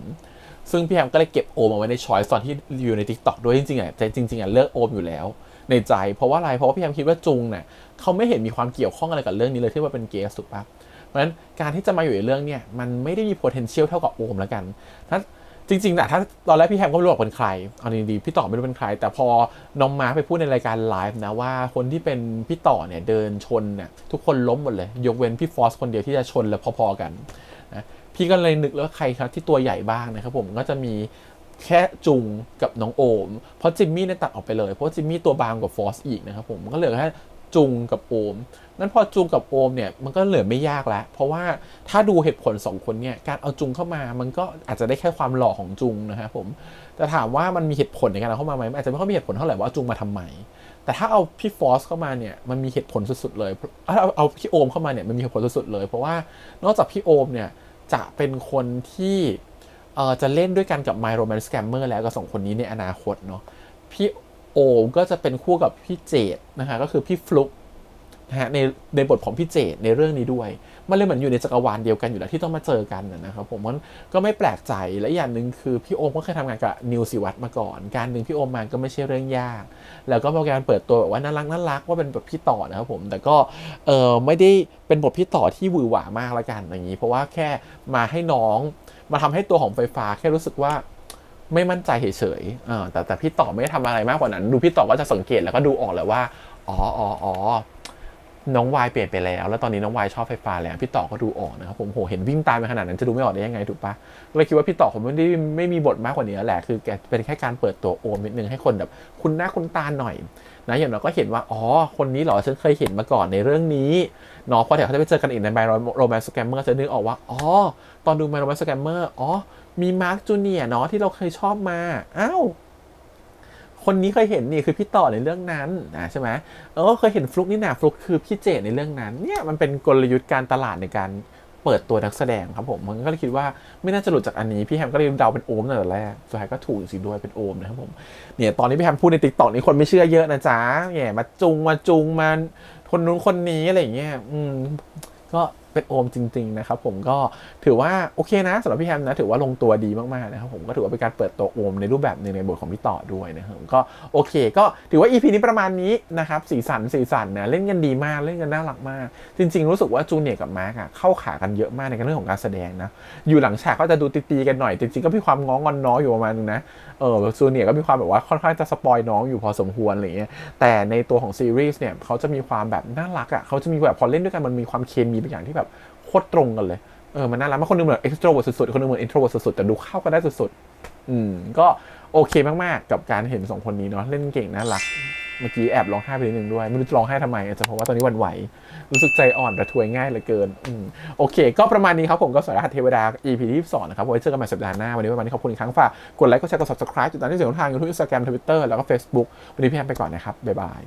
ซึ่งพี่แฮมก็เลยเก็บโอมเอาไว้ในช้อยส์ตอนที่อยู่ใน TikTok ด้วยจริงๆเลือกโอมอยู่แล้วในใจเพราะว่าอะไรเพราะว่าพี่แฮมคิดว่าจุงเนี่ยเขาไม่เห็นมีความเกี่ยวข้องอะไรกับเรื่องนี้เลยที่ว่าเป็นเกสถูกปะเพราะฉะนั้นการที่จะมาอยู่ในเรื่องเนี่ยมันไม่ได้มี potential เท่ากับโอมแล้วกันถ้าจ จริงๆนะถ้าตอนแรกพี่แฮมก็ไม่รู้หรอกเป็นใครเอาดีๆพี่ต่อไม่รู้เป็นใครแต่พอน้องมาร์คไปพูดในรายการไลฟ์นะว่าคนที่เป็นพี่ต่อเนี่ยเดินชนเนี่ยทุกคนล้มหมดเลยยกเว้นพี่ฟอสคนเดียวที่จะชนแล้วพอๆกันนะพี่ก็เลยนึกแล้วว่าใครครับที่ตัวใหญ่บ้างนะครับผมก็จะมีแค่จุงกับน้องโอมเพราะจิมมี่เนี่ยตัดออกไปเลยเพราะจิมมี่ตัวบางกว่าฟอสอีกนะครับผมก็เหลือแค่จุงกับโอมนั้นพอจุงกับโอมเนี่ยมันก็เหลือไม่ยากแล้วเพราะว่าถ้าดูเหตุผล2คนเนี่ยการเอาจุงเข้ามามันก็อาจจะได้แค่ความหล่อของจุงนะครับผมแต่ถามว่ามันมีเหตุผลในการเอาเข้ามาไหมอาจจะไม่ค่อยมีเหตุผลเท่าไหร่ว่าจุงมาทำไมแต่ถ้าเอาพี่ฟอสเข้ามาเนี่ยมันมีเหตุผลสุดๆเลยถ้าเอาพี่โอมเข้ามาเนี่ยมันมีเหตุผลสุดๆเลยเพราะว่านอกจากพี่โอมเนี่ยจะเป็นคนที่จะเล่นด้วยกันกับ My Romance Scammer แล้วกับ2คนนี้ในอนาคตเนาะพี่โอมก็จะเป็นคู่กับพี่เจดนะคะก็คือพี่ฟลุ๊กนะฮะในบทของพี่เจดในเรื่องนี้ด้วยมันเลยเหมือนอยู่ในจักรวาลเดียวกันอยู่แล้วที่ต้องมาเจอกันนะครับผมมันก็ไม่แปลกใจและอย่างหนึ่งคือพี่โอมก็เคยทำงานกับนิวศิวัตรมาก่อนการดึงพี่โอมมาก็ไม่ใช่เรื่องยากแล้วก็เป็นการเปิดตัวแบบว่าน่ารักว่าเป็นแบบพี่ต่อนะครับผมแต่ก็ไม่ได้เป็นบทพี่ต่อที่หวือหวามากละกันอย่างนี้เพราะว่าแค่มาให้น้องมาทำให้ตัวของไฟฟ้าแค่รู้สึกว่าไม่มั่นใจเฉยๆแต่พี่ต่อไม่ได้ทำอะไรมากกว่านั้นดูพี่ต่อก็จะสังเกตแล้วก็ดูออกเลยว่าอ๋อน้องวายเปลี่ยนไปแล้วตอนนี้น้องวายชอบไฟฟ้าแล้วพี่ต่อก็ดูออกนะครับผมโหเห็นวิ่งตามไปขนาดนั้นจะดูไม่ออกได้ยังไงถูกปะเลยคิดว่าพี่ต่อผมไม่มีบทมากกว่านี้แหละคือแกเป็นแค่การเปิดตัวโอมนิดนึงให้คนแบบคุณหน้าคุณตาหน่อยนะอย่างน้อยก็เห็นว่าคนนี้เหรอฉันเคยเห็นมาก่อนในเรื่องนี้เนาะพอเดี๋ยวเขาจะไปเจอกันอีกใน My Romance Scammer จะนึกออกว่าตอนดู My Romance Scammer มีมาร์คจูเนียร์เนาะที่เราเคยชอบมาคนนี้เคยเห็นนี่คือพี่ต่อในเรื่องนั้นใช่ไหมเคยเห็นฟลุกนี่นะฟลุกคือพี่เจในเรื่องนั้นเนี่ยมันเป็นกลยุทธ์การตลาดในการเปิดตัวนักแสดงครับผมมันก็เลยคิดว่าไม่น่าจะหลุดจากอันนี้พี่แฮมก็เลยเดาเป็นโอมตั้งแต่แรกสุดท้ายก็ถูกจริงด้วยเป็นโอมนะครับผมเนี่ยตอนนี้พี่แฮมพูดใน TikTok นี้คนไม่เชื่อเยอะนะจ๊ะเนี่ยมาจุงมาคนนู้นคนนี้อะไรอย่างเงี้ยก็เป็นโอมจริงๆนะครับผมก็ถือว่าโอเคนะสำหรับพี่แฮมนะถือว่าลงตัวดีมากๆนะครับผมก็ถือว่าเป็นการเปิดตัวโอมในรูปแบบนึงในบทของพี่ต่อด้วยนะครับก็โอเคก็ถือว่า EP นี้ประมาณนี้นะครับสีสันนะเล่นกันดีมากเล่นกันน่ารักมากจริงๆรู้สึกว่าจูเนียร์กับมาร์คเข้าขากันเยอะมากในเรื่องของการแสดงนะอยู่หลังฉากก็จะดูตีๆกันหน่อยจริงๆก็มีความง้องอนน้อยอยู่ประมาณนึงนะจูเนียร์ก็มีความแบบว่าค่อนข้างจะสปอยน้องอยู่พอสมควรอะไรเงี้ยแต่ในตัวของซีรีส์เนี่ยเขาจะมีความแบบน่ารักเขาจะมีแบบพอเล่นด้วยกันมันมีความเคมีบางอย่างที่แบบโคตรตรงกันเลยมันน่ารักมากคนนึงเหมือน extrovert สุดๆคนนึงเหมือน introvert สุดๆแต่ดูเข้ากันได้สุดๆก็โอเคมากๆกับการเห็น2คนนี้เนาะเล่นเก่งน่ารักเมื่อกี้แอบร้องไห้ไปนิดนึงด้วยไม่รู้จะร้องไห้ทำไมอาจจะเพราะว่าตอนนี้หวั่นไหวรู้สึกใจอ่อนระทวยง่ายเหลือเกินโอเคก็ประมาณนี้ครับผมก็สายรหัสเทวดา EP ที่22นะครับไว้เจอกันใหม่สัปดาห์หน้าวันนี้ประมาณนี้ขอบคุณอีกครั้งฝากกดไลค์กดแชร์กด subscribe ติดตามที่สื่อทาง YouTube Instagram Twitter แล้วก็ Facebook วันนี้พี่แอมไปก่อนนะครับบ๊ายบาย